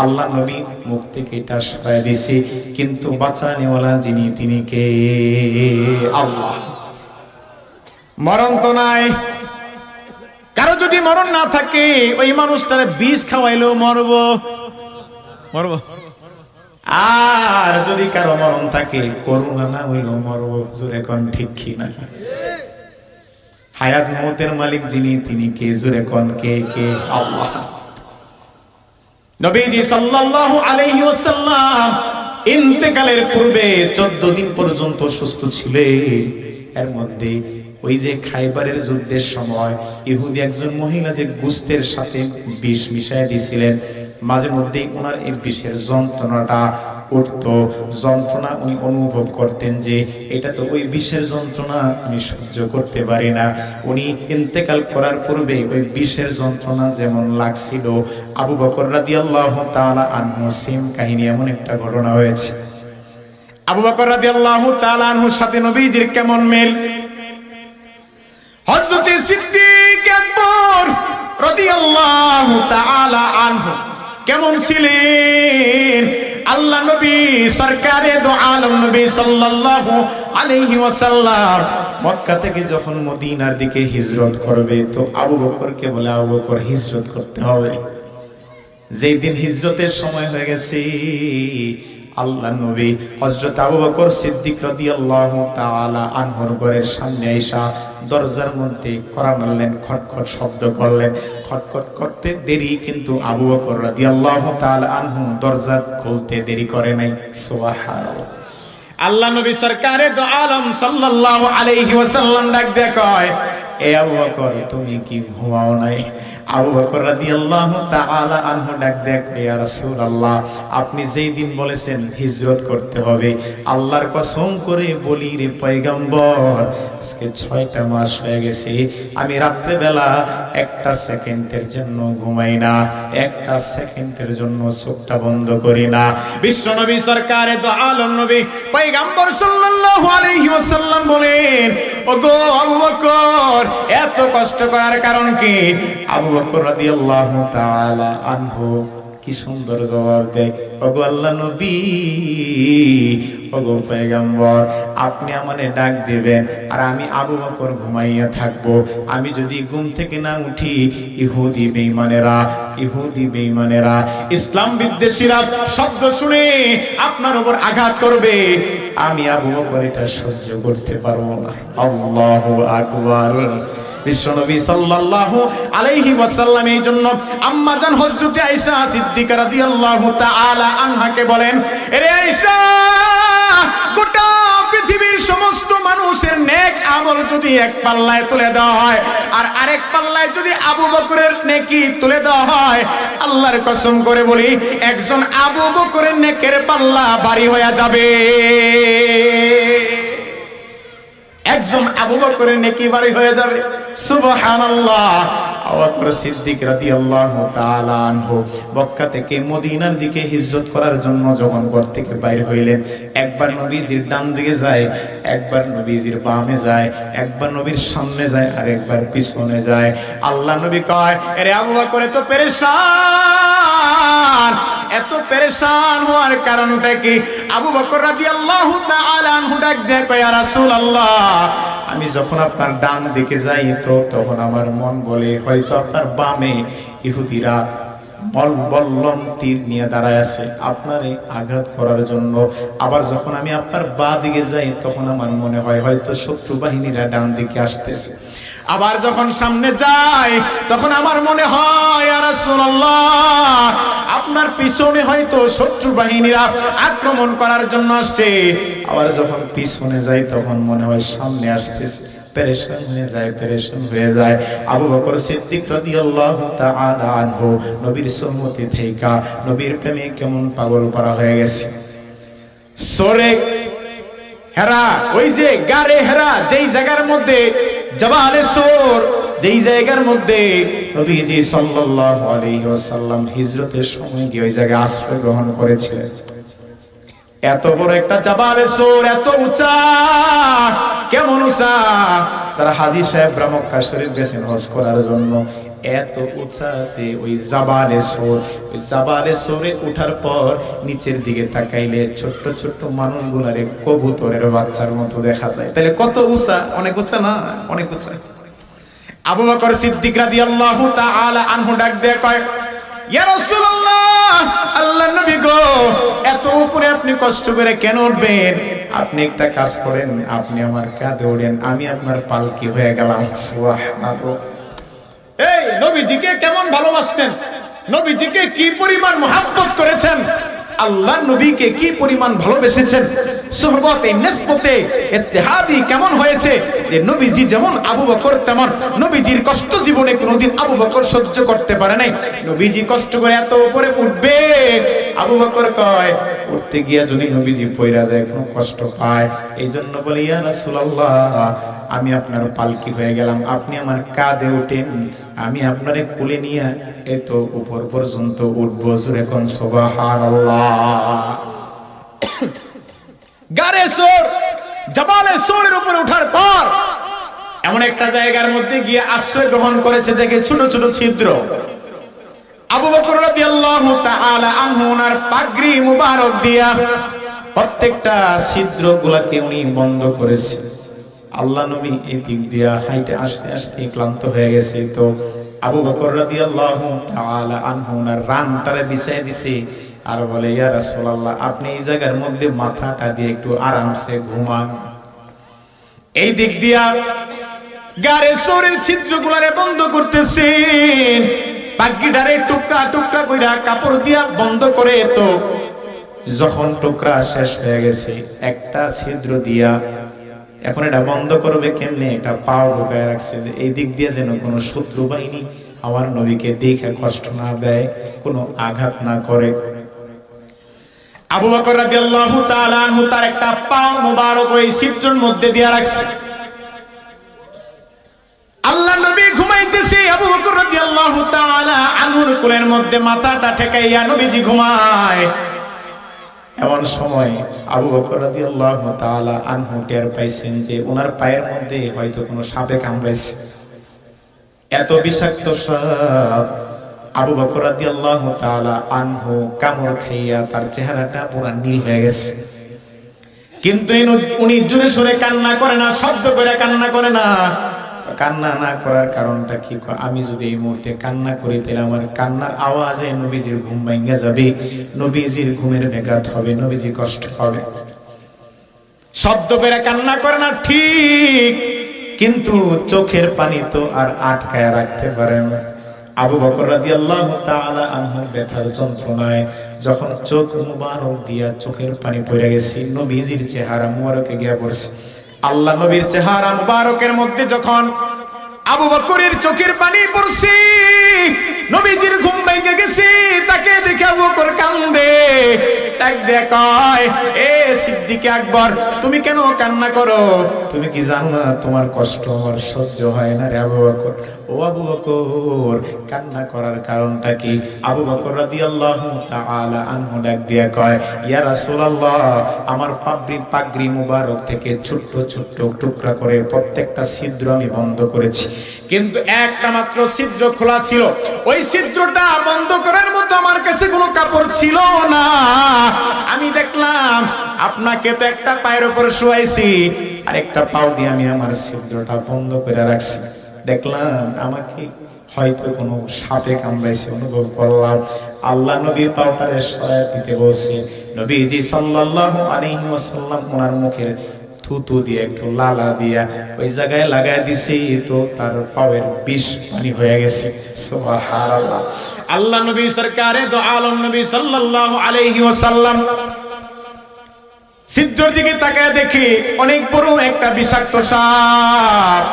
আল্লাহ নবী মুখ থেকে এটা সরাই দিছে, কিন্তু বাঁচানেওয়ালা যিনি তিনি কে? আল্লাহ। মরণ তো নাই। কারো যদি মরণ না থাকে ওই মানুষটারে বিষ খাওয়াইলেও মরবো। আর যদি কারো মরণ থাকে করুণা না হইলেও মরবো। জোরে কোন ঠিক কি না? হায়াত মওতের মালিক যিনি তিনি কে? জোরে কোন কে? কে? আল্লাহ। নবীজি সাল্লাল্লাহু আলাইহি ওয়াসাল্লাম ইন্তেকালের পূর্বে 14 দিন পর্যন্ত সুস্থ ছিলেন। এর মধ্যে ওই যে খাইবারের যুদ্ধের সময় ইহুদি একজন মহিলা যে গোশতের সাথে বিষ মিশাইয়া দিয়েছিলেন, মাঝে মধ্যে ওনার এই বিষের যন্ত্রণাটা উঠতো। যন্ত্রণা উনি অনুভব করতেন যে এটা তো ওই বিষের যন্ত্রণা, আমি সহ্য করতে পারি না। উনি ইন্তেকাল করার পূর্বে ওই বিষের যন্ত্রণা যেমন লাগছিল, আবু বকর রাদিয়াল্লাহু তাআলা আনহু সেম কাহিনী, এমন একটা ঘটনা হয়েছে। আবু বকর রাদিয়াল্লাহু তাআলা আনহুর সাথে নবীজির কেমন মেল! হযরতে সিদ্দিক আকবর রাদিয়াল্লাহু তাআলা আনহু কেমন ছিলেন? আল্লাহ নবী সরকারে দো আলম নবী সাল্লাল্লাহু আলাইহি ওয়াসাল্লাম মক্কা থেকে যখন মদিনার দিকে হিজরত করবে তো আবু বকরকে বলে, আবু বকর হিজরত করতে হবে। যেই দিন হিজরতের সময় হয়ে গেছে, আল্লাহ নবী হযরত আবু বকর সিদ্দিক রাদিয়াল্লাহু তাআলা আনহুর ঘরের সামনে আইসা দরজার মধ্যে কড়া নাড়লেন, খটখট শব্দ করলেন। খটখট করতে দেরি, কিন্তু আবু বকর রাদিয়াল্লাহু তাআলা আনহু দরজা খুলতে দেরি করে নাই। সুবহানাল্লাহ। আল্লাহ নবী সরকারে দো আলম সাল্লাল্লাহু আলাইহি ওয়াসাল্লাম ডাক দিয়ে কয়, এ আবু বকর, তুমি কি ঘুমাও নাই? আবু বকর রাদিয়াল্লাহু তাআলা আনহু ডাক দিয়ে কয়, ইয়া রাসূলুল্লাহ, আপনি যেই দিন বলেছেন হিজরত করতে হবে, আল্লাহর কসম করে বলি রে পয়গম্বর, আজকে 6টা মাস হয়ে গেছে আমি রাত্রে বেলা একটা সেকেন্ডের জন্য ঘুমাই না, একটা সেকেন্ডের জন্য চোখটা বন্ধ করি না। বিশ্ব নবী সরকারে দো আলম নবী পয়গম্বর সাল্লাল্লাহু আলাইহি ওয়াসাল্লাম বলেন, ওগো আবু বকর, এত কষ্ট করার কারণ কি? আবু বকর রাদিয়াল্লাহু তাআলা আনহু কি সুন্দর জবাব দেয়, ওগো আল্লাহ নবী, ওগো পয়গম্বর, আপনি আমারে ডাক দিবেন আর আমি আবু বকর ঘুমাইয়া থাকবো। আমি যদি ঘুম থেকে না উঠি, ইহুদি বেঈমানেরা ইসলাম বিদ্বেষীরা শব্দ শুনে আপনার উপর আঘাত করবে, আমি আবু বকর এটা সহ্য করতে পারবো না। আল্লাহু আকবার। বিশ্বনবী সাল্লাল্লাহু আলাইহি ওয়াসাল্লাম এই জন্য আম্মা জান হযরতে আয়েশা সিদ্দিকা রাদিয়াল্লাহু তাআলা আনহাকে বলেন, আরে আয়েশা, গোটা পৃথিবীর সমস্ত মানুষের নেক আমল যদি এক পাল্লায় তুলে দেওয়া হয় আর আরেক পাল্লায় যদি আবু বকরের নেকি তুলে দেওয়া হয়, আল্লাহর কসম করে বলি, একজন আবু বকরের নেকের পাল্লা ভারী হয়ে যাবে। একজন আবু বকরের নেকি ভারী হয়ে যাবে। সুবহানাল্লাহ। আবু বকর সিদ্দিক রাদিয়াল্লাহু তাআলা আনহু মক্কা থেকে মদিনার দিকে হিজরত করার জন্য যখন ঘর থেকে বাইরে হইলেন, একবার নবীজির ডান দিকে যায়, একবার নবীজির বামে যায়, একবার নবীর সামনে যায় আর একবার পিছনে যায়। আল্লাহ নবী কয়, আরে আবু বকর তো পেরেশান, এত পেরেশান হওয়ার কারণটা কি? আবু বকর রাদিয়াল্লাহু তাআলা আনহু ডাক দিয়ে কয়, ইয়া রাসূলুল্লাহ, আমি যখন আপনার ডান দিকে যাই তো তখন আমার মন বলে হয়তো আপনার বামে ইহুদিরা বল্লম তীর নিয়ে দাঁড়ায় আছে আপনারে আঘাত করার জন্য। আবার যখন আমি আপনার বাঁ দিকে যাই তখন আমার মনে হয় হয়তো শত্রু বাহিনীরা ডান দিকে আসতেছে। আবার যখন সামনে যাই তখন আমার মনে হয়, ইয়া রাসূলুল্লাহ, আপনার পিছনে হয়তো শত্রু বাহিনীরা আক্রমণ করার জন্য আসছে। আবার যখন পিছনে যাই তখন মনে হয় সামনে আসতেছে। পেরেশান হয়ে যায় আবু বকর সিদ্দিক রাদিয়াল্লাহু তাআলা আনহু নবীর সুন্নতে থেকে নবীর প্রেমে কেমন পাগল করা হয়ে গেছে। সরে হেরা, ওই যে গারে হেরা, যেই জায়গার মধ্যে জাবালে সূর, যেই জায়গার মধ্যে নবীজি সাল্লাল্লাহু আলাইহি ওয়াসাল্লাম হিজরতের সময় গিয়ে ওই জায়গায় আশ্রয় গ্রহণ করেছিলেন। এত বড় একটা জাবালে সূর, এত উঁচা, কেমন উঁচা! তারা হাজী সাহেবরা মক্কা শরীফ গেছেন হজ করার জন্য, এত উঁচা যে ওই জাবালে সূর, ওই জাবালে সূরে ওঠার পর নিচের দিকে তাকাইলে ছোট্ট ছোট্ট মানুষগুলারে কবুতরের বাচ্চার মতো দেখা যায়। তাহলে কত উঁচা! অনেক উঁচা না? অনেক উঁচা। আবু বকর সিদ্দিক রাদিয়াল্লাহু তাআলা আনহু ডাক দিয়ে কয়, ইয়া রাসূলুল্লাহ, আল্লাহর নবী গো, এত উপরে আপনি কষ্ট করে কেন উঠবেন? আপনি একটা কাজ করেন, আপনি আমার কাঁধে ওঠেন, আমি আপনার পালকি হয়ে গেলাম। সুবহানাল্লাহ! এই নবীজিকে কেমন ভালোবাসতেন, নবীজিকে কি পরিমাণ মুহাব্বত করেছেন, আল্লাহর নবীকে কি পরিমাণ ভালোবেসেছেন। সুহবতে নিসবতে ইত্তেহাদি কেমন হয়েছে যে নবীজি যেমন আবু বকর তেমন। নবীজির কষ্ট জীবনে কোনোদিন আবু বকর সহ্য করতে পারে নাই। নবীজি কষ্ট করে এত উপরে উঠবে, আবু বকর কয় উঠতে গিয়া যদি নবীজি পয়রা যায় কোনো কষ্ট পায়, এই জন্য বলে, ইয়া রাসূলুল্লাহ, আমি আপনার পালকি হয়ে গেলাম, আপনি আমার কাঁধে ওঠেন, আমি আপনারে কোলে নিয়ে এত উপর পর্যন্ত উঠবো। জোরে কোন সুবহানাল্লাহ! গারে সূর, জাবালে সূরের উপরে ওঠার পর এমন একটা জায়গার মধ্যে গিয়ে আশ্রয় গ্রহণ করেছে, দেখে ছোট ছোট ছিদ্র। আবু বকর রাদিয়াল্লাহু তাআলা আনহু ওনার পাগড়ি মুবারক দিয়া প্রত্যেকটা ছিদ্রগুলোকে উনি বন্ধ করেছে। আল্লাহ নবী এই দিক দিয়া হাইটে আসতে আসতে ক্লান্ত হয়ে গেছে, তো আবু বকর রাদিয়াল্লাহু তাআলা আনহু ওনার রানটারে বিছায় দিছে আর বলে, ইয়া রাসূলুল্লাহ, আপনি এই জায়গার মধ্যে মাথাটা দিয়ে একটু আরামসে ঘুমান। এই দিক দিয়া গারে সূরের ছিদ্রগুলারে বন্ধ করতেছেন, পাগড়িটারে টুকরা টুকরা কইরা কাপড় দিয়া বন্ধ করে। তো যখন টুকরা শেষ হয়ে গেছে, একটা ছিদ্র দিয়া এখন এটা বন্ধ করবে কেমনে, একটা পাও ঢুকায় রাখছে এই দিক দিয়ে যেন কোনো শত্রু বাহিনী আমার নবীকে দেখে কষ্ট না দেয়, কোনো আঘাত না করে। আবু বকর রাদিয়াল্লাহু তাআলা আনহু তার একটা পাও মোবারক ওই ছিদ্রের মধ্যে দিয়ে রাখছে। আল্লাহ নবী ঘুমাইতেছে, আবু বকর রাদিয়াল্লাহু তাআলা আনহুর কোলের মধ্যে মাথাটা ঠেকাইয়া নবীজি ঘুমায়। এমন সময় আবু বকর রাদিয়াল্লাহু তাআলা আনহু টের পাইছেন যে ওনার পায়ের মধ্যে হয়তো কোনো সাপে কামড়াইছে। এত বিষাক্ত সাপ। আবু বকর রাদিয়াল্লাহু তাআলা আনহু কামড় খাইয়া তার চেহারাটা পুরো নীল হয়ে গেছে, কিন্তু উনি জোরে সোরে কান্না করে না, শব্দ করে কান্না করে না। কান্না না করার কারণটা কি? আমি যদি এই মুহূর্তে কান্না করি তাহলে আমার কান্নার আওয়াজে নবীজির ঘুম ভাঙা যাবে, নবীজির ঘুমের ব্যাঘাত হবে, নবীজি কষ্ট হবে। শব্দ করে কান্না করে না ঠিক, কিন্তু চোখের পানি তো আর আটকায় রাখতে পারে না। আবু বকর রাদিয়াল্লাহু তাআলা আনহু ব্যথার যন্ত্রণায় যখন চোখ মুবারক দিয়া চোখের পানি পড়ে গেছে, নবীজির চেহারা মুবারকে গিয়া পড়ছে। আল্লাহ নবীর চেহারা মুবারকের মধ্যে যখন আবু বকরের চোখের পানি পড়ছে, নবীজির ঘুম ভেঙে গেছে। তাকে দেখে আবু বকর কান্দে, ডাক দিয়ে কয়, এ সিদ্দিক আকবর, তুমি কেন কান্না করো? তুমি কি জানো না তোমার কষ্ট আমার সহ্য হয় না রে আবু বকর? ও আবু বকর, কান্না করার কারণটা কি? আবু বকর রাদিয়াল্লাহু তাআলা আনহু ডাক দিয়ে কয়, ইয়া রাসূলুল্লাহ, আমার পাগড়ি মুবারক থেকে ছোট্ট ছোট্ট টুকরা করে প্রত্যেকটা ছিদ্র আমি বন্ধ করেছি, কিন্তু একটা মাত্র ছিদ্র খোলা ছিল। ওই ছিদ্রটা বন্ধ করার মতো আমার আমার কাছে কোনো কাপড় ছিল না। আমি দেখলাম আপনাকে তো একটা পায়ের উপর শোয়াইছি, আর একটা পাও দিয়ে আমি আমার ছিদ্রটা বন্ধ করে রাখছি। দেখলাম আমাকে হয়তো কোনো সাপে কামড়াইছে অনুভব করলাম। আল্লাহ নবী পাউডারে সরায় দিতে বলছে। নবীজি সাল্লাল্লাহু আলাইহি ওয়াসাল্লাম ওনার মুখের থুতু দিয়ে একটু লালা দিয়া ওই জায়গায় লাগায় দিছি, তো তার পাওয়ের বিষ পানি হয়ে গেছে। সুবহানাল্লাহ। আল্লাহ নবী সরকারে দো আলম নবী সাল্লাল্লাহু আলাইহি ওয়াসাল্লাম ছিদ্রের দিকে তাকায় দেখি অনেক বড় একটা বিষাক্ত সাপ।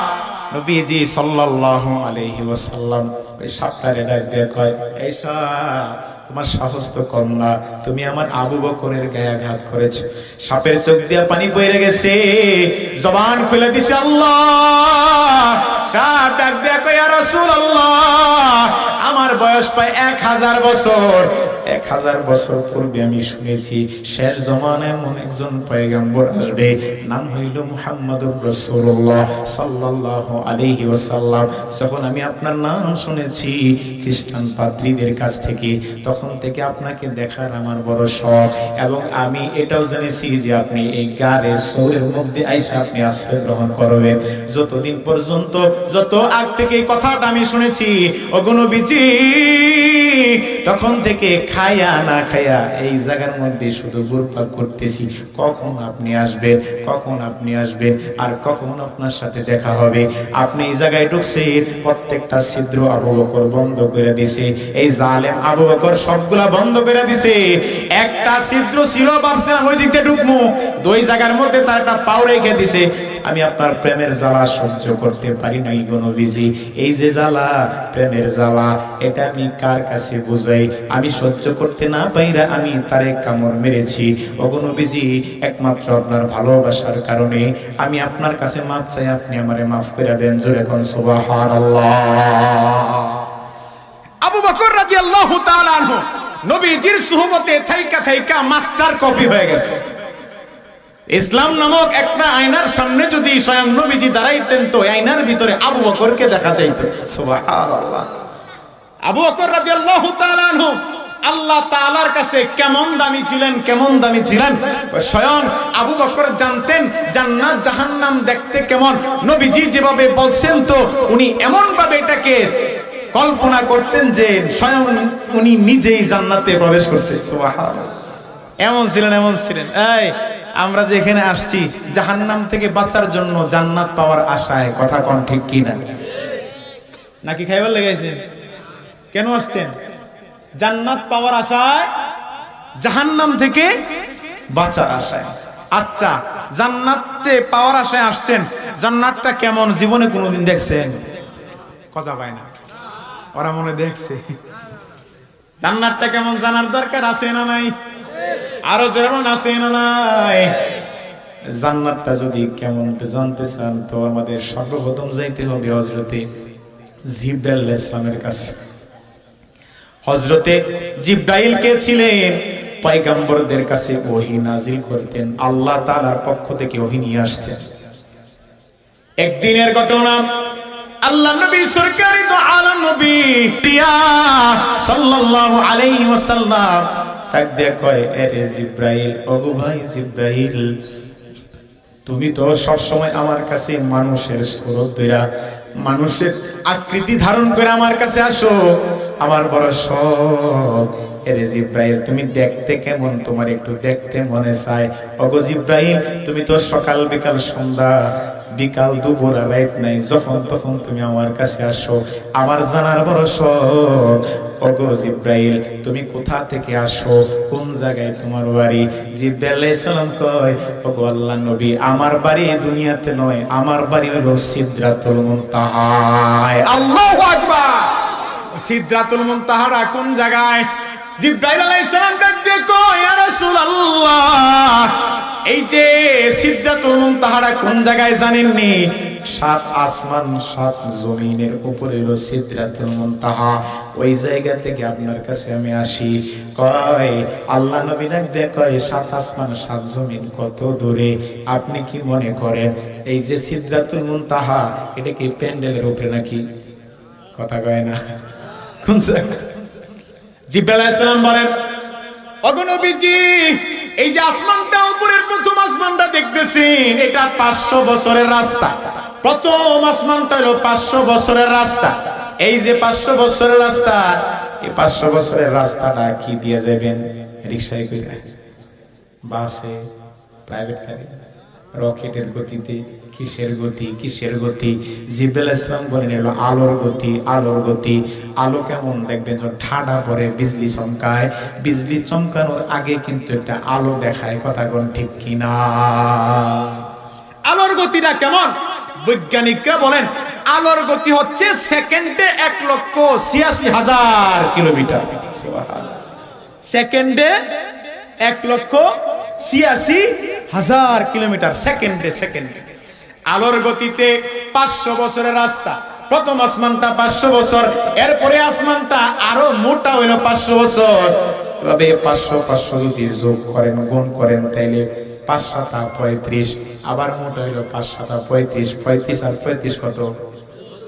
নবীজি সাল্লাল্লাহু আলাইহি ওয়াসাল্লাম ওই সাপটারে ডাক দিয়ে কয়, এই সাপ, তোমার সাহস তো কম না, তুমি আমার আবু বকরের গায়ে আঘাত করেছো। সাপের চোখ দিয়ে পানি বইরে গেছে, জবান খুলে দিছে আল্লাহ। সাপ ডাক দিয়ে কয়, ইয়া রাসূলুল্লাহ, আমার বয়স প্রায় 1000 বছর। 1000 বছর পূর্বে আমি শুনেছি শেষ জমানায় এমন একজন পয়গম্বর আসবে, নাম হইল মুহাম্মদুর রাসূলুল্লাহ সাল্লাল্লাহু আলাইহি ওয়াসাল্লাম। যখন আমি আপনার নাম শুনেছি খ্রিস্টান পাদ্রীদের কাছ থেকে, তখন থেকে আপনাকে দেখার আমার বড় শখ, এবং আমি এটাও জেনেছি যে আপনি এই গারে সূরের মধ্যে আইসা আপনি আশ্রয় গ্রহণ করবেন। যতদিন পর্যন্ত, যত আগ থেকে এই কথাটা আমি শুনেছি ওগো নবীজি, তখন থেকে খায়া না খায়া এই জায়গার মধ্যে শুধু ঘুরপাক করতেছি, কখন আপনি আসবেন, কখন আপনি আসবেন, আর কখন আপনার সাথে দেখা হবে। আপনি এই জায়গায় ঢুকছেন, প্রত্যেকটা ছিদ্র আবু বকর বন্ধ করে দিছে। এই জালেম আবু বকর সবগুলা বন্ধ করে দিছে। একটা ছিদ্র ছিল, ভাবছিলাম ওই দিক দিয়ে ঢুকবো, দুই জায়গার মধ্যে তার একটা পাও রেখে দিছে। আমি আপনার প্রেমের জ্বালা সহ্য করতে পারি নাই গো নবীজি। এই যে জ্বালা, প্রেমের জ্বালা, এটা আমি কার কাছে বুঝাই? আমি সহ্য করতে না পাইরা আমি তারে কামড় মেরেছি। ওগো নবীজি, একমাত্র আপনার ভালোবাসার কারণে আমি আপনার কাছে মাফ চাই, আপনি আমারে মাফ করে দেন। জোরে কোন সুবহানাল্লাহ। আবু বকর রাদিয়াল্লাহু তাআলা আনহু নবীজির সুহবতে থাইকা থাইকা মাস্টার কপি হয়ে গেছে। ইসলাম নামক একটা আয়নার সামনে যদি স্বয়ং নবীজি দাঁড়াইতেন, তো আয়নার ভিতরে আবু বকরকে দেখা যাইত। সুবহানাল্লাহ। আবু বকর রাদিয়াল্লাহু তাআলা আনহু আল্লাহ তাআলার কাছে কেমন দামি ছিলেন, কেমন দামি ছিলেন, স্বয়ং আবু বকর জানতেন জান্নাত জাহান্নাম দেখতে কেমন। নবীজি যেভাবে বলছেন, তো উনি এমন ভাবে এটাকে কল্পনা করতেন যে স্বয়ং উনি নিজেই জান্নাতে প্রবেশ করছেন। সুবহানাল্লাহ। এমন ছিলেন, এমন ছিলেন। এই আমরা যে এখানে আসছি জাহান্নাম থেকে বাঁচার জন্য, জান্নাত পাওয়ার আশায়, কথা কোন ঠিক কিনা? নাকি খাইবার লেগেছেন? কেন আসছেন? জান্নাত পাওয়ার আশায়, জাহান্নাম থেকে বাঁচার আশায়। আচ্ছা, জান্নাতে পাওয়ার আশায় আসছেন, জান্নাতটা কেমন জীবনে কোনোদিন দেখছেন? কথা পায় না, ওরা মনে দেখছে। জান্নাতটা কেমন জানার দরকার আছে না নাই? আরো যেমন আছে না নাই? জান্নাতটা যদি কেমন জানতে চান, তো আমাদের সর্বপ্রথম যাইতে হবে হযরতে জিবরাইল আলাইহিস সালামের কাছে। হযরতে জিবরাইল কে ছিলেন? পয়গম্বরদের কাছে ওহী নাজিল করতেন, আল্লাহ তাআলার পক্ষ থেকে ওহী নিয়ে আসতেন। একদিনের ঘটনা, আল্লাহ নবী সরকারি দো আলম নবী প্রিয়া সাল্লাল্লাহু আলাইহি ওয়াসাল্লাম তাক দিয়ে কয়, আরে জিবরাইল, ওগো ভাই জিবরাইল, তুমি তো সব সময় আমার কাছে মানুষের সুরত ধইরা, মানুষের আকৃতি ধারণ করে আমার কাছে আসো, আমার বড় শখ। আরে জিবরাইল, তুমি দেখতে কেমন, তোমার একটু দেখতে মনে চায়। ওগো জিবরাইল, তুমি তো সকাল বিকাল সন্ধ্যা, বিকাল দুপুর আর রাত নাই, যখন তখন তুমি আমার কাছে আসো, আমার জানার বড় শখ। ওগো জিবরাইল, তুমি কোথা থেকে আসো, কোন জায়গায় তোমার বাড়ি? জিবরাইল আলাইহিস সালাম কয়, ওগো আল্লাহর নবী, আমার বাড়ি দুনিয়াতে নয়, আমার বাড়ি হলো সিদরাতুল মুনতাহা। আল্লাহু আকবার। সিদরাতুল মুনতাহা কোন জায়গায়? জিবরাইল আলাইহিস সালাম ডাক দিয়ে কয়, ইয়া রাসূলুল্লাহ, এই যে সিদরাতুল মুনতাহা কোন জায়গায় জানেননি? 7 আসমান 7 জমিনের উপরে হলো সিদরাতুল মুনতাহা। ওই জায়গা থেকে আপনার কাছে আমি আসি। কয়, আল্লাহ নবী ডাক দিয়ে কয়, 7 আসমান 7 জমিন কত দূরে? আপনি কি মনে করেন এই যে সিদরাতুল মুনতাহা, এটা কি প্যান্ডেলের উপরে নাকি? কথা কয় না? কোন জায়গা? জিবরাইল আলাইহিস সালাম বলেন, ওগো নবীজি, এই যে আসমানটা, উপরের প্রথম আসমানটা দেখতেছেন, এটা 500 বছরের রাস্তা। প্রথম আসমানটা হলো 500 বছরের রাস্তা। এই যে 500 বছরের রাস্তা, এই 500 বছরের রাস্তাটা কি দিয়ে যাবেন? রিকশায় করে, বাসে, প্রাইভেট গাড়ি, রকেটের গতিতে? কিসের গতি? কিসের গতি? জিবরাইল আলাইহিস সালাম বলেন, এলো আলোর গতি। আলোর গতি। আলো কেমন দেখবেন? যখন ঠাডা পরে বিজলি চমকায়, বিজলি চমকানোর আগে কিন্তু একটা আলো দেখায়। কথা কোন ঠিক কিনা? আলোর গতিটা কেমন? বৈজ্ঞানিকরা বলেন আলোর গতি হচ্ছে সেকেন্ডে 1,86,000 কিলোমিটার। সেকেন্ডে 1,86,000 কিলোমিটার, সেকেন্ডে। আলোর গতিতে 500 বছরের রাস্তা। প্রথম আসমানটা 500 বছর, এরপরে আসমানটা আরো মোটা হইল 500 বছর। এভাবে 500 যদি যোগ করেন, গুণ করেন, তাইলে 5 7 35, আবার মোটা হইল 5 7 35, 35 আর 35 কত?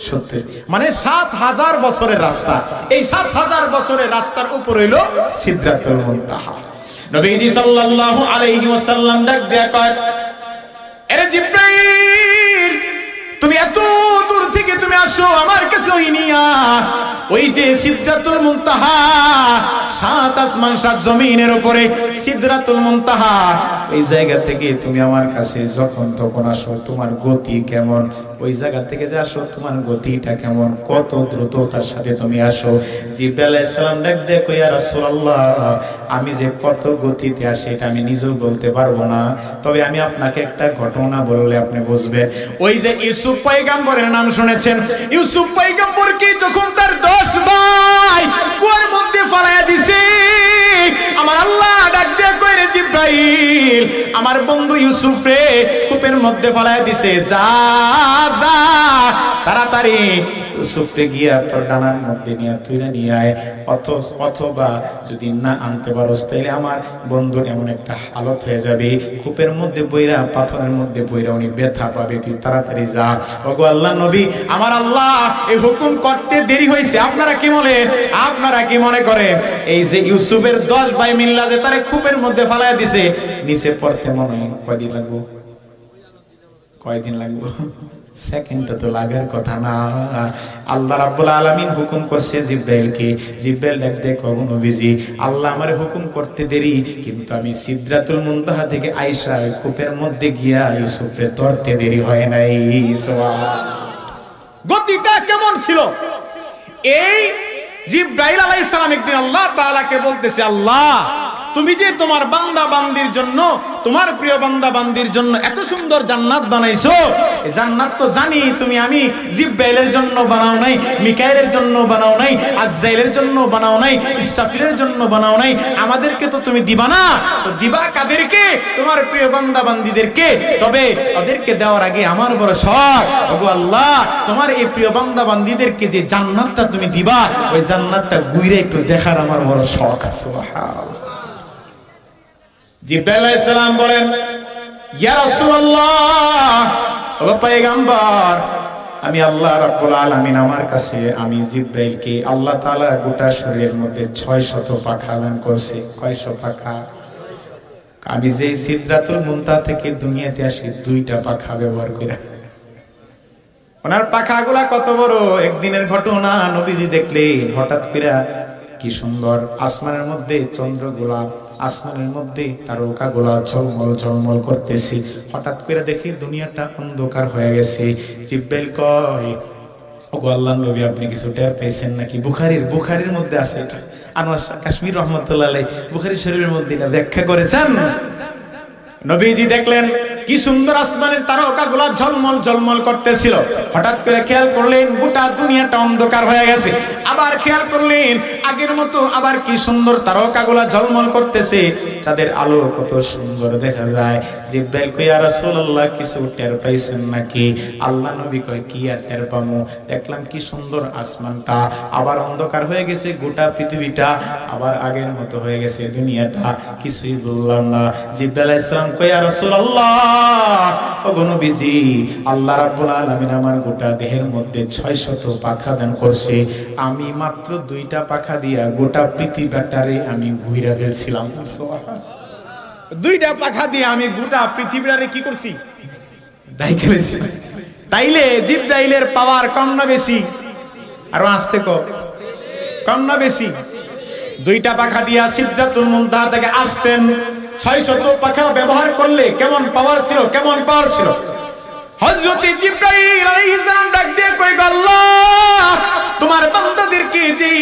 70। মানে 7,000 বছরের রাস্তা। এই 7,000 বছরের রাস্তার উপর হইল সিদরাতুল মুনতাহা। নবীজি সাল্লাল্লাহু আলাইহি ওয়াসাল্লাম ডাক দেয়া কয়, আরে জিবরাইল, তুমি এত দূর থেকে তুমি আসো আমার কাছে নিয়া, ওই যে সিদরাতুল মুনতাহা, 7 আসমান 7 জমিনের উপরে সিদরাতুল মুনতাহা, ওই জায়গা থেকে তুমি আমার কাছে যখন তখন আসো, তোমার গতি কেমন? ওই জায়গা থেকে যে আসো, তোমার গতিটা কেমন? কত দ্রুততার সাথে তুমি আসো? জিবরাইল আলাইহিস সালাম ডাক দিয়ে কই, ইয়া রাসূলুল্লাহ, আমি যে কত গতিতে আসি এটা আমি নিজেও বলতে পারবো না, তবে আমি আপনাকে একটা ঘটনা বললে আপনি বুঝবেন। ওই যে ইউসুফ পয়গম্বরের নাম শুনেছেন? ইউসুফ পয়গম্বরকে যখন তার 10 ভাই কুয়ার মধ্যে ফালায়া দিছে, আমার আল্লাহ ডাক দিয়ে কই, রে জিবরাইল, আমার বন্ধু ইউসুফ রে কূপের মধ্যে ফালায়া দিছে, যা যা তাড়াতাড়ি ইউসুফকে গিয়া তোর ডানার মধ্যে নিয়ে তুইরা নিয়ে আয়, অথবা যদি না আনতে পারোস তাইলে আমার বন্ধুর এমন একটা হালত হয়ে যাবে, কূপের মধ্যে বইরা, পাথরের মধ্যে বইরা উনি ব্যথা পাবে, তুই তাড়াতাড়ি যা। ওগো আল্লাহর নবী, আমার আল্লাহ এই হুকুম করতে দেরি হয়েছে। আপনারা কি বলেন? আপনারা কি মনে করেন এই যে ইউসুফের 10 ভাই মিল্লা যে তারে কূপের মধ্যে ফালায়া দিছে, নিচে পড়তে মনে হয় কয়দিন লাগবো? কয়দিন লাগবো? সেকেন্ড তো লাগার কথা না। আল্লাহ রাব্বুল আলামিন হুকুম করছে জিবরাইলকে, জিবরাইল ডাক দিয়ে কও, নবীজি, আল্লাহ আমারে হুকুম করতে দেরি, কিন্তু আমি সিদরাতুল মুনতাহা থেকে আয়েশা কূপের মধ্যে গিয়া ইউসুফকে ধরতে দেরি হয় নাই। সুবহানাল্লাহ। গতিটা কেমন ছিল? এই জিবরাইল আলাইহিস সালাম একদিন আল্লাহ তাআলাকে বলতেছে, আল্লাহ, তুমি যে তোমার বান্দা বান্দির জন্য, তোমার প্রিয় বান্দা বান্দির জন্য এত সুন্দর জান্নাত বানাইছো, এই জান্নাত তো জানি তুমি আমি জিবরাইলের জন্য বানাও নাই, মিকাইলের জন্য বানাও নাই, আজরাইলের জন্য বানাও নাই, ইসরাফিলের জন্য বানাও নাই, আমাদেরকে তো তুমি দিবা না। তো দিবা কাদেরকে? তোমার প্রিয় বান্দা বান্দিদেরকে। তবে ওদেরকে দেওয়ার আগে আমার বড় শখ, ওগো আল্লাহ, তোমার এই প্রিয় বান্দা বান্দিদেরকে যে জান্নাতটা তুমি দিবা, ওই জান্নাতটা ঘুরে একটু দেখার আমার বড় শখ। সুবহানাল্লাহ। জিবরাইল আলাইহিস সালাম বলেন, ইয়া রাসূলুল্লাহ, ও পয়গম্বর, আমি আল্লাহ রাব্বুল আলামিন আমার কাছে, আমি জিবরাইলকে আল্লাহ তাআলা গোটা শরীরের মধ্যে 600 পাখা দান করছে। কয়শো পাখা? আমি যে সিদরাতুল মুনতাহা থেকে দুনিয়াতে আসি 2টা পাখা ব্যবহার কইরা। ওনার পাখাগুলা কত বড়! একদিনের ঘটনা, নবীজি দেখলেন হঠাৎ কইরা কি সুন্দর আসমানের মধ্যে চন্দ্রগুলা, আসমানের মধ্যে তারকাগুলা ঝলমল ঝলমল করতেছে। হঠাৎ করে দেখি দুনিয়াটা অন্ধকার হয়ে গেছে। জিবরাইল কয়, ওগো আল্লাহর নবী, আপনি কিছু টের পাইছেন নাকি? বুখারীর মধ্যে আছে এটা। আনোয়ার শাহ কাশ্মীর রাহমাতুল্লাহ আলাইহি বুখারী শরীফের মধ্যে এটা ব্যাখ্যা করেছেন। নবীজি দেখলেন কি সুন্দর আসমানের তারকাগুলা ঝলমল ঝলমল করতেছিল। হঠাৎ করে খেয়াল করলেন গোটা দুনিয়াটা অন্ধকার হয়ে গেছে। আবার খেয়াল করলেন আগের মতো আবার কি সুন্দর তারকাগুলা ঝলমল করতেছে, চাঁদের আলো কত সুন্দর দেখা যায়। জিবরাইল কয়, ইয়া রাসূলুল্লাহ, কিছু টের পাইছেন নাকি? আল্লাহ নবী কয়, কি আর টের পামু? দেখলাম কি সুন্দর আসমানটা আবার অন্ধকার হয়ে গেছে, গোটা পৃথিবীটা আবার আগের মতো হয়ে গেছে, দুনিয়াটা কিছুই বললাম না। জিবরাইল আলাইহিস সালাম কয়, ইয়া রাসূলুল্লাহ, ও ওগো নবীজি, আল্লাহ রাব্বুল আলামিন আমার গোটা দেহের মধ্যে 600 পাখা দান করছে, আমি মাত্র 2টা পাখা দিয়া গোটা পৃথিবীটারে আমি ঘুরে ফেলছিলাম। 2টা পাখা দিয়ে আমি গোটা পৃথিবীটারে কি করছি? ডাইকে ফেলছি। তাইলে জিবরাইলের পাওয়ার কম না বেশি? আরো আসতে কম না বেশি? 2টা পাখা দিয়া সিদরাতুল মুনতাহা থেকে আসতেন। 600 পাখা ব্যবহার করলে কেমন পাওয়ার ছিল, কেমন পাওয়ার ছিল? হযরত জিবরাইল আলাইহিস সালাম ডাক দিয়ে কই, আল্লাহ তোমার বান্দাদেরকে যেই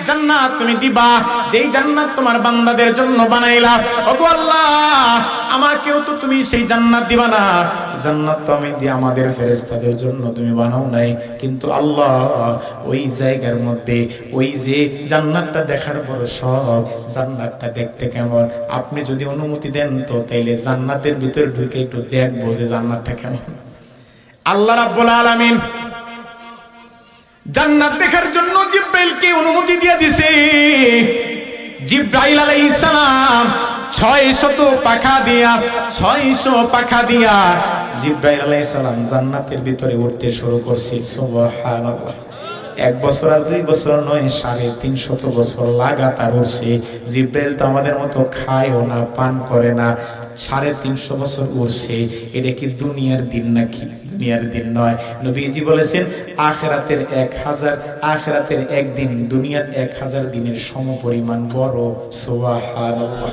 জান্নাত তুমি দিবা, যেই জান্নাত তোমার বান্দাদের জন্য বানাইলা, ওগো আল্লাহ আমাকেও তো তুমি সেই জান্নাত দিবা না? জান্নাত তো আমি দিয়ে আমাদের ফেরেশতাদের জন্য তুমি বানাও নাই, কিন্তু আল্লাহ ওই জায়গার মধ্যে ওই যে জান্নাতটা দেখার পর সব জান্নাতটা দেখতে কেমন, আপনি যদি অনুমতি দেন তো তাইলে জান্নাতের ভিতরে ঢুকে একটু দেখবো যে জান্নাতটা কেমন। আল্লাহ রাব্বুল আলামিন জান্নাত দেখার জন্য জিবরাইলকে অনুমতি দিয়ে দিয়েছে। জিবরাইল আলাইহিস সালাম 600 পাখা দিয়া জিবরাইল আলাইহিস সালাম জান্নাতের ভিতরে উঠতে শুরু করছে। সুবহানাল্লাহ। 1 বছর আর 2 বছর নয়, 350 বছর লাগাতার উঠছে। জিবরাইল তো আমাদের মতো খায়ও না, পান করে না, 350 বছর উঠছে। এটা কি দুনিয়ার দিন নাকি? দুনিয়ার দিন নয়। নবীজি বলেছেন আখিরাতের 1 দিন দুনিয়ার 1000 দিনের সমপরিমাণ বড়। সুবহানাল্লাহ।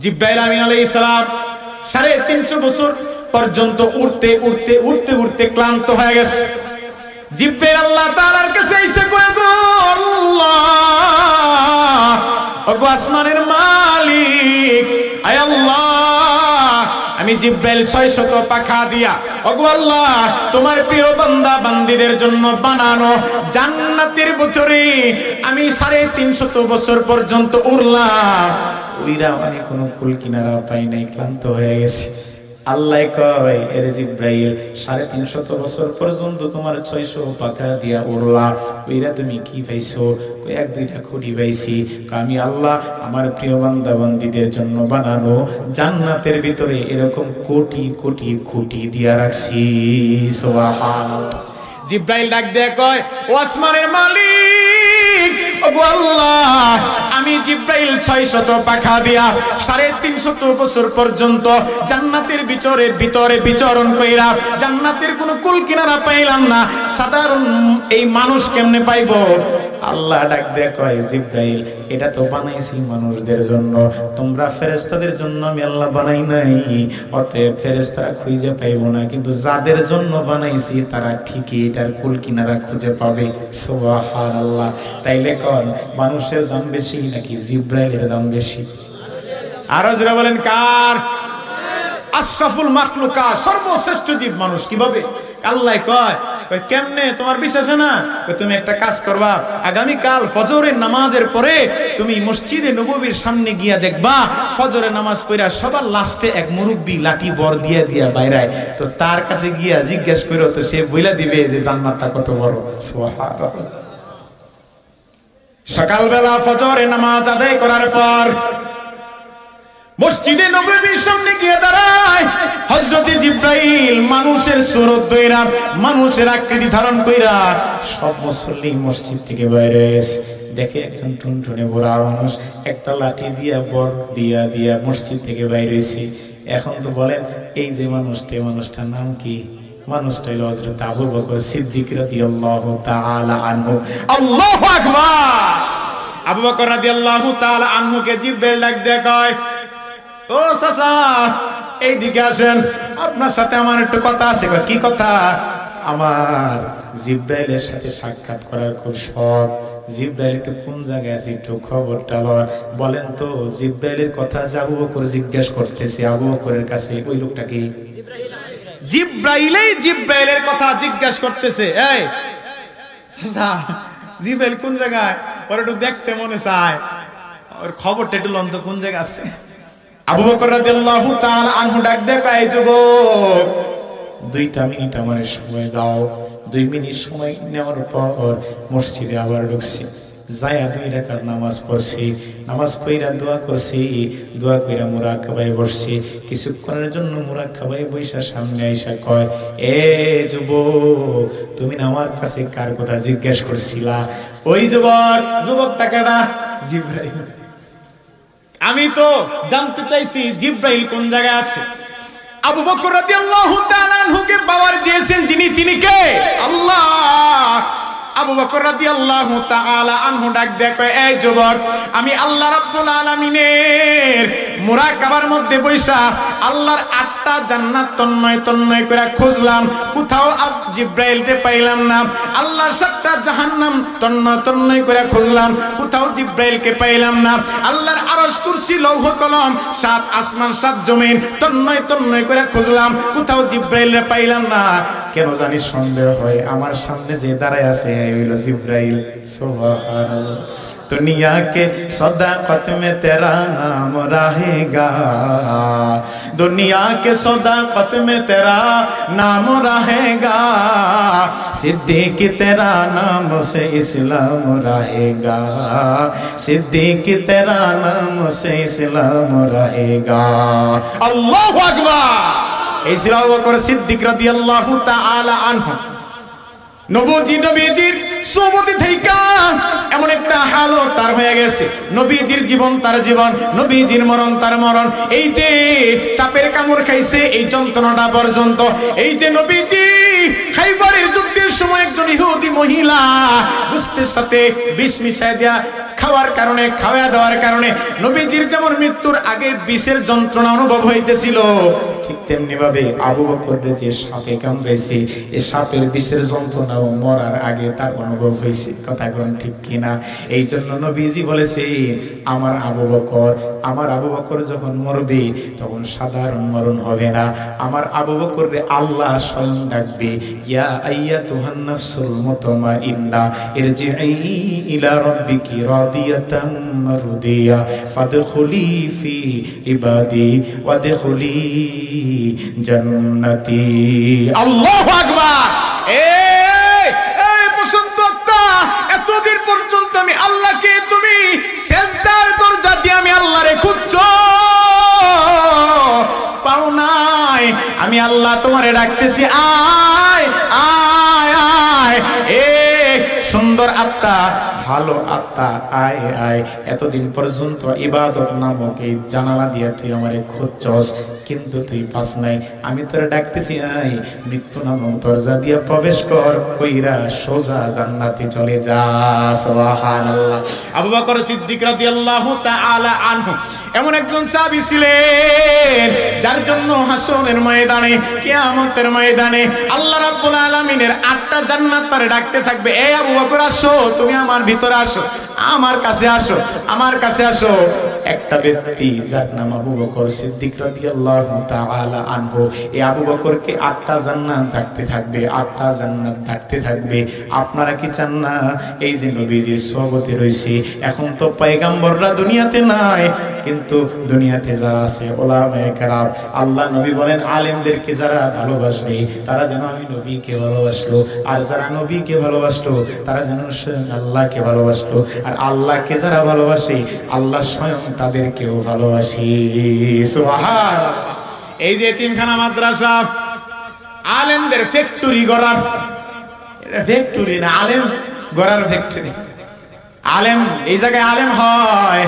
জিবরাইল আমিন আলাইহিস সালাম 350 বছর পর্যন্ত উঠতে ক্লান্ত হয়ে গেছে। জিবরাইল আল্লাহ তাআলার কাছে এসে কয়, গো আল্লাহ, ওগো আসমানের মালিক, আয় আল্লাহ আমি জিবরাইল 600 পাখা দিয়া ওগো আল্লাহ তোমার প্রিয় বান্দা বান্দীদের জন্য বানানো জান্নাতের ভিতরে আমি 350 বছর পর্যন্ত উড়লাম, ওইরা আমি কোনো কুল কিনারা পাই নাই, ক্লান্ত হয়ে গেছি। আল্লাহ কয়, এরে জিবরাইল 350 বছর পর্যন্ত তোমার 600 পাখা দিয়া উড়লা, ওইরা তুমি কি পাইছো? কই 1-2টা খুঁটি পাইছি। আমি আল্লাহ আমার প্রিয় বান্দা বান্দীদের জন্য বানানো জান্নাতের ভিতরে এরকম কোটি কোটি খুঁটি দিয়া রাখছি। সুবহানাল্লাহ। জিবরাইল ডাক দিয়ে কয়, ও আসমানের মালিক, ওগো আল্লাহ আমি জিবরাইল 600 পাখা দিয়া 350 বছর পর্যন্ত জান্নাতের ভিতরে বিচরণ কইরা জান্নাতের কোনো কুল কিনারা পাইলাম না, সাধারণ এই মানুষ কেমনে পাইবো? আল্লাহ ডাক দিয়ে কয়, জিবরাইল এটা তো বানাইছি মানুষদের জন্য, তোমরা ফেরেশতাদের জন্য আমি আল্লাহ বানাই নাই, অতএব ফেরেশতারা খুঁজে পাইবো না, কিন্তু যাদের জন্য বানাইছি তারা ঠিকই এটার কুল কিনারা খুঁজে পাবে। সুবহানাল্লাহ। তাইলে কোন মানুষের দাম বেশি নাকি জিবরাইলের দাম বেশি? আরো যারা বলেন কার? আশরাফুল মাখলুকাত, সর্বশ্রেষ্ঠ জীব মানুষ। কিভাবে? আল্লাহ কয়, কেমনে তোমার বিশ্বাস না? তুমি একটা কাজ করবা, আগামী কাল ফজরের নামাজের পরে তুমি মসজিদে নববীর সামনে গিয়া দেখবা ফজরের নামাজ পড়া সবার লাস্টে এক মুরব্বি লাঠি বর দিয়া বাইরায়, তো তার কাছে গিয়া জিজ্ঞেস করো, তো সে বইলা দিবে যে জান্নাতটা কত বড়। সুবহানাল্লাহ। সকালবেলা ফজরের নামাজ আদায় করার পর মসজিদে নববীর সামনে গিয়ে দাঁড়ায় হযরত জিবরাইল মানুষের সুরত ধইরা, মানুষের আকৃতি ধারণ কইরা সব মুসল্লি মসজিদ থেকে বাইরে এসে দেখে একজন টুনটুনে বুড়া মানুষ একটা লাঠি দিয়া বর দিয়া মসজিদ থেকে বাইরে হইছে। এখন তো বলেন এই যে মানুষটার নাম কি? মানুষটা হলো হযরত আবু বকর সিদ্দিক রাদিয়াল্লাহু তাআলা আনহু। আল্লাহু আকবার। আবু বকর রাদিয়াল্লাহু তাআলা আনহুকে জিবরাইল ডাক দিয়ে কয়, ও চাচা এইদিকে আসেন, আপনার সাথে আমার একটু কথা আছে। কি কথা? আমার জিবরাইলের সাথে সাক্ষাৎ করার খুব শখ। জিবরাইল একটু কোন জায়গায় আছে একটু খবরটা বলেন তো। জিবরাইলের কথা যে আবু বকর জিজ্ঞেস করতেছে আবু বকরের কাছে, ওই লোকটা কি? জিবরাইলের কথা জিজ্ঞেস করতেছে। এই চাচা, জিবরাইল কোন জায়গায়? ওর একটু দেখতে মনে চায়, ওর খবরটা একটু লন্ত কোন জায়গায় আছে। আবু বকর রাদিয়াল্লাহু তাআলা আনহু ডাক দিয়ে কয়, যুবক 2টা মিনিট আমার সময় দাও। 2 মিনিট সময় নেওয়ার পর মসজিদে আবার ঢুকছি। যায়া 2 রাকাত নামাজ পড়ছি, নামাজ পড়া দোয়া করছি, দোয়া কইরা মুরাকাবায় বসছি। কিছুক্ষণের জন্য মুরাকাবায় বইসা সামনে আইসা কয়, এ যুবক, তুমি না আমার কাছে কার কথা জিজ্ঞেস করছিলা? ওই যুবক টাকাটা জিব্রাইল। আমি তো জানতে চাইছি জিব্রাইল কোন জায়গায় আছে। আবু বকর রাদিয়াল্লাহু তাআলা আনহুকে পাওয়ার দিয়েছেন যিনি, তিনি কে? আল্লাহ। আবু বকর রাদিয়াল্লাহু তাআলা আনহু ডাক দেয়, কয়, এই যুবক, আমি আল্লাহ রাব্বুল আলামিনের মুরাকাবার মধ্যে বৈশা আল্লাহর 8টা জান্নাত তন্ময় করে খুঁজলাম, কোথাও আজ জিব্রাইলকে পাইলাম না। আল্লাহর 7টা জাহান্নাম তন্ময় করে খুঁজলাম, কোথাও জিব্রাইলকে পাইলাম না। আল্লাহর আরশ, কুরসি, লৌহ কলম, 7 আসমান 7 জমিন তন্ময় করে খুঁজলাম, কোথাও জিব্রাইলকে পাইলাম না। কেন জানি সন্দেহ হয়, আমার সামনে যে দাঁড়ায় আছে হইল জিব্রাইল। সুবহানাল্লাহ। दुनिया के सदाकत में तेरा नाम रहेगा, दुनिया के सदाकत में तेरा नाम रहेगा, सिद्दीक तेरा नाम से इस्लाम रहेगा, सिद्दीक तेरा नाम से इस्लाम रहेगा। अल्लाहु अकबर। এই ছিল আবু বকর সিদ্দিক রাদিয়াল্লাহু তাআলা আনহু। নবীজির সোহবতে থেইকা এমন একটা হালত তার হয়ে গেছে, নবীজির জীবন তার জীবন, নবীজির মরণ তার মরণ। এই যে সাপের কামড় খাইছে, এই যন্ত্রণাটা পর্যন্ত। এই যে নবীজি খাইবারের যুদ্ধের সময় একজন ইহুদি মহিলা গুস্তের সাথে বিষ মিশায় দেয়া খাওয়া দেওয়ার কারণে নবীজির যেমন মৃত্যুর আগে বিষের যন্ত্রণা অনুভব হইতেছিল, ঠিক তেমনি ভাবে আবু বকরের যে সাপে কামড়েছে, এই সাপের বিষের যন্ত্রণাও মরার আগে তার অনুভব হয়েছে। কথা কোন ঠিক কিনা? এই জন্য নবীজি বলেছে, আমার আবু বকর যখন মরবে তখন সাধারণ মরণ হবে না, আমার আবু বকরকে আল্লাহ স্বয়ং ডাকবে, ইয়া আইয়াতুহান নাফসুল মুতমাইন্না ইরজিই ইলা রাব্বিকি রাদিয়াতাম মারদিয়া ফাদখুলি ফি ইবাদি ওয়াদখুলি জান্নাতি। আল্লাহু আকবার। এই বসন্তটা এতদিন পর্যন্ত আমি আল্লাহকে, তুমি সেজদার দরজা দিয়ে আমি আল্লাহরে খুঁজছো, পাও নাই। আমি আল্লাহ তোমারে ডাকতেছি, আয় আয় আয়। সুন্দর আত্মা, ভালো আত্মা, আয় আয়। এতদিন পর্যন্ত ইবাদত নামক এই জানালা দিয়ে তুই আমারে খুঁজছস, কিন্তু তুই পাস নাই। আমি তোরে ডাকতেছি, আয়, মৃত্যু নামক দরজা দিয়ে প্রবেশ কর, কইরা সোজা জান্নাতে চলে যা। সুবহানাল্লাহ। আবু বকর সিদ্দিক রাদিয়াল্লাহু তাআলা আনহু এমন একজন সাহাবী ছিলেন যার জন্য হাসরের ময়দানে, কিয়ামতের ময়দানে আল্লাহ রাব্বুল আলামিনের 8টা জান্নাত তারে ডাকতে থাকবে, এই আবু বকর আসো, তুমি আমার ভিতরে আসো, আমার কাছে আসো, আমার কাছে আসো। একটা ব্যক্তি যার নাম আবু বকর সিদ্দিক রাদিয়াল্লাহু তাআলা আনহু, এই আবু বকরকে 8টা জান্নাত ডাকতে থাকবে, 8টা জান্নাত ডাকতে থাকবে। আপনারা কি চান না এই যে নবীজির সোহবতে রইছি, এখন তো পয়গম্বররা দুনিয়াতে নাই, কিন্তু দুনিয়াতে যারা আছে উলামায়ে কেরাম, আল্লাহ নবী বলেন আলেমদেরকে যারা ভালোবাসবে তারা যেন আমি নবীকে ভালোবাসলো, আর যারা নবীকে ভালোবাসলো তারা যেন আল্লাহকে ভালোবাসলো, আর আল্লাহকে যারা ভালোবাসে আল্লাহ স্বয়ং তাদেরকেও ভালোবাসে। সুবহানাল্লাহ। এই যে এতিমখানা মাদ্রাসা আলেমদের ফ্যাক্টরি গড়ার, এটা ফ্যাক্টরি না, আলেম গড়ার ফ্যাক্টরি। আলেম এই জায়গায় আলেম হয়,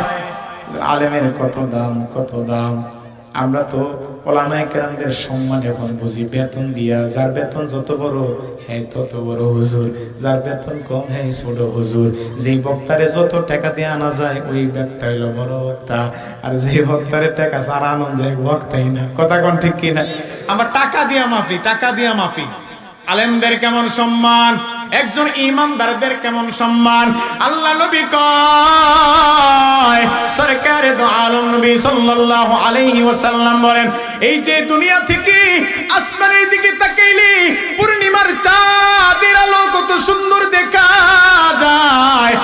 আলেমের কত দাম, কত দাম। আমরা তো ওলামায়ে কেরামদের সম্মান এখন বুঝি বেতন দিয়া, যার বেতন যত বড় হ্যাঁ তত বড় হুজুর, যার বেতন কম হ্যাঁ ছোট হুজুর। যেই বক্তারে যত টাকা দিয়ে আনা যায় ওই বক্তা হইল বড় বক্তা, আর যে বক্তারে টাকা ছাড়া আনা যায় বক্তাই না। কথা কোন ঠিক কিনা? আমরা টাকা দিয়া মাপি, টাকা দিয়া মাপি। আলেমদের কেমন সম্মান, একজন ইমানদারদের কেমন সম্মান। আল্লাহ নবী কয়, সরকারে দো আলম নবী সাল্লাল্লাহু আলাইহি ওয়াসাল্লাম বলেন, এই যে দুনিয়া থেকে আসমানের দিকে তাকাইলে পূর্ণিমার চাঁদের আলো কত সুন্দর দেখা যায়,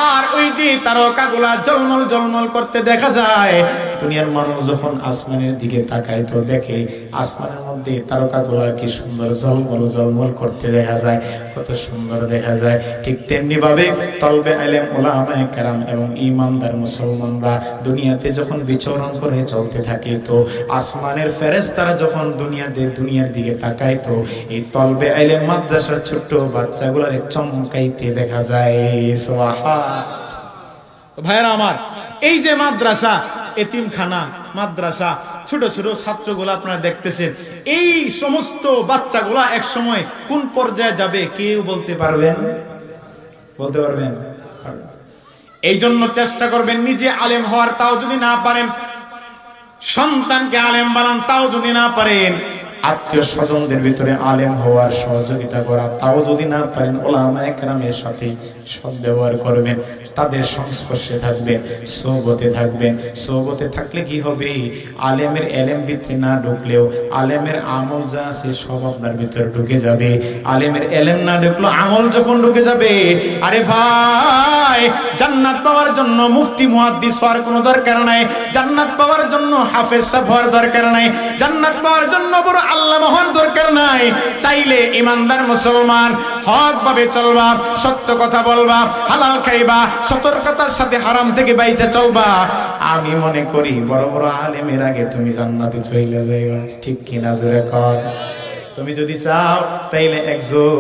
আর ওই যে তার তারকাগুলা ঝলমল ঝলমল করতে দেখা যায়। দুনিয়ার মানুষ যখন আসমানের দিকে তাকায় তো দেখে আসমানের মধ্যে তারকাগুলা কি সুন্দর ঝলমল ঝলমল করতে দেখা যায়, কত সুন্দর দেখা যায়। ঠিক তেমনি ভাবে তলবে আলেম উলামায়ে কেরাম এবং ঈমানদার মুসলমানরা দুনিয়াতে যখন বিচরণ করে চলতে থাকে তো আসমানের ফেরেশতারা যখন দুনিয়ার দিকে তাকায় তো এই তলবে আলেম মাদ্রাসার ছোট্ট বাচ্চাগুলোর চমকাইতে দেখা যায়। সুবহানাল্লাহ। ভাইরা আমার, এই যে মাদ্রাসা, এতিমখানা মাদ্রাসা, ছোট ছোট ছাত্রগুলো আপনারা দেখতেছেন, এই সমস্ত বাচ্চাগুলা এক সময় কোন পর্যায়ে যাবে কেউ বলতে পারবেন? বলতে পারবেন? এই জন্য চেষ্টা করবেন নিজে আলেম হওয়ার, তাও যদি না পারেন সন্তানকে আলেম বানান, তাও যদি না পারেন আত্মীয় স্বজনদের ভিতরে আলেম হওয়ার সহযোগিতা করা, তাও যদি না পারেন উলামায়ে কেরামের সাথে সদ্ব্যবহার করবেন, তাদের সংস্পর্শে থাকবেন, সোহবতে থাকবেন। সোহবতে থাকলে কি হবে? আলেমের এলেম ভিতরে না ঢুকলেও আলেমের আমল যা আছে সব আপনার ভিতরে ঢুকে যাবে। আলেমের এলেম না ঢুকলো আমল যখন ঢুকে যাবে, আরে ভাই জান্নাত পাওয়ার জন্য মুফতি মুহাদ্দিস হওয়ার কোনো দরকার নাই, জান্নাত পাওয়ার জন্য হাফেজ সাহেব হওয়ার দরকার নাই, জান্নাত পাওয়ার জন্য বড় আল্লামা হওয়ার দরকার নাই। চাইলে ইমানদার মুসলমান হক ভাবে চলবা, সত্য কথা বলবা, হালাল খাইবা, সতর্কতার সাথে হারাম থেকে বাইচে চলবা, আমি মনে করি বড় বড় আলেমের আগে তুমি জান্নাতে চলে যাইবা। ঠিক কিনা জোরে কর? তুমি যদি চাও তাইলে একজন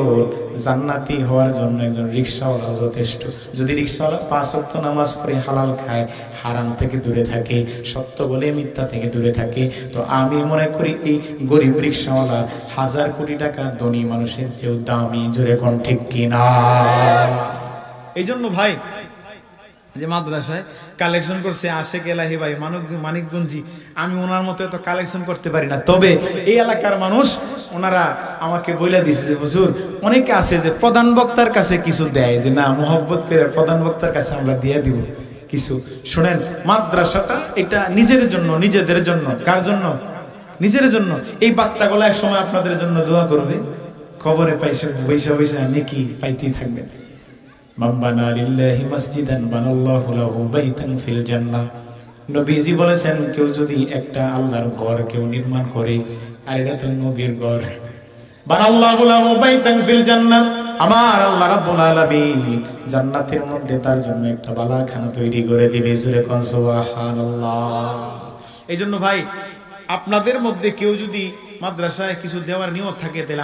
জান্নাতি হওয়ার জন্য একজন রিকশাওয়ালা যথেষ্ট। যদি রিকশাওয়ালা 5 ওয়াক্ত নামাজ পড়ে, হালাল খায়, হারাম থেকে দূরে থাকে, সত্য বলে মিথ্যা থেকে দূরে থাকে, তো আমি মনে করি এই গরিব রিকশাওয়ালা 1000 কোটি টাকা ধনী মানুষের চেয়েও দামি। জোরে কোন ঠিক কিনা? এই জন্য ভাই যে মাদ্রাসায় কালেকশন করছে আশেক এলাহি ভাই মানিকগঞ্জি, আমি ওনার মতো এত কালেকশন করতে পারি না, তবে এই এলাকার মানুষ ওনারা আমাকে বলে দিছে যে হুজুর অনেকে আছে যে প্রধান বক্তার কাছে কিছু দেয়, যে না মোহব্বত করে প্রধান বক্তার কাছে আমরা দিয়ে দিব কিছু। শুনেন, মাদ্রাসাটা এটা নিজের জন্য, নিজেদের জন্য। কার জন্য? নিজের জন্য। এই বাচ্চাগুলো এক সময় আপনাদের জন্য দোয়া করবে, কবরে পয়সা পয়সা নেকি পাইতেই থাকবেন। মাম্বানা লিল্লাহি মসজিদান বানাল্লাহু লাহু বাইতান ফিল জান্নাহ। নবীজি বলেছেন কেউ যদি একটা আল্লাহর ঘর কেউ নির্মাণ করে, আর এটা তো নবীর ঘর, বানাল্লাহু লাহু বাইতান ফিল জান্নাহ, আমার আল্লাহ রাব্বুল আলামিন জান্নাতের মধ্যে তার জন্য একটা বালাখানা তৈরি করে দিবে। জোরে কোন সুবহানাল্লাহ। এইজন্য ভাই আপনাদের মধ্যে কেউ যদি মাদ্রাসায় কিছু দেওয়ার নিয়ত থাকে তাহলে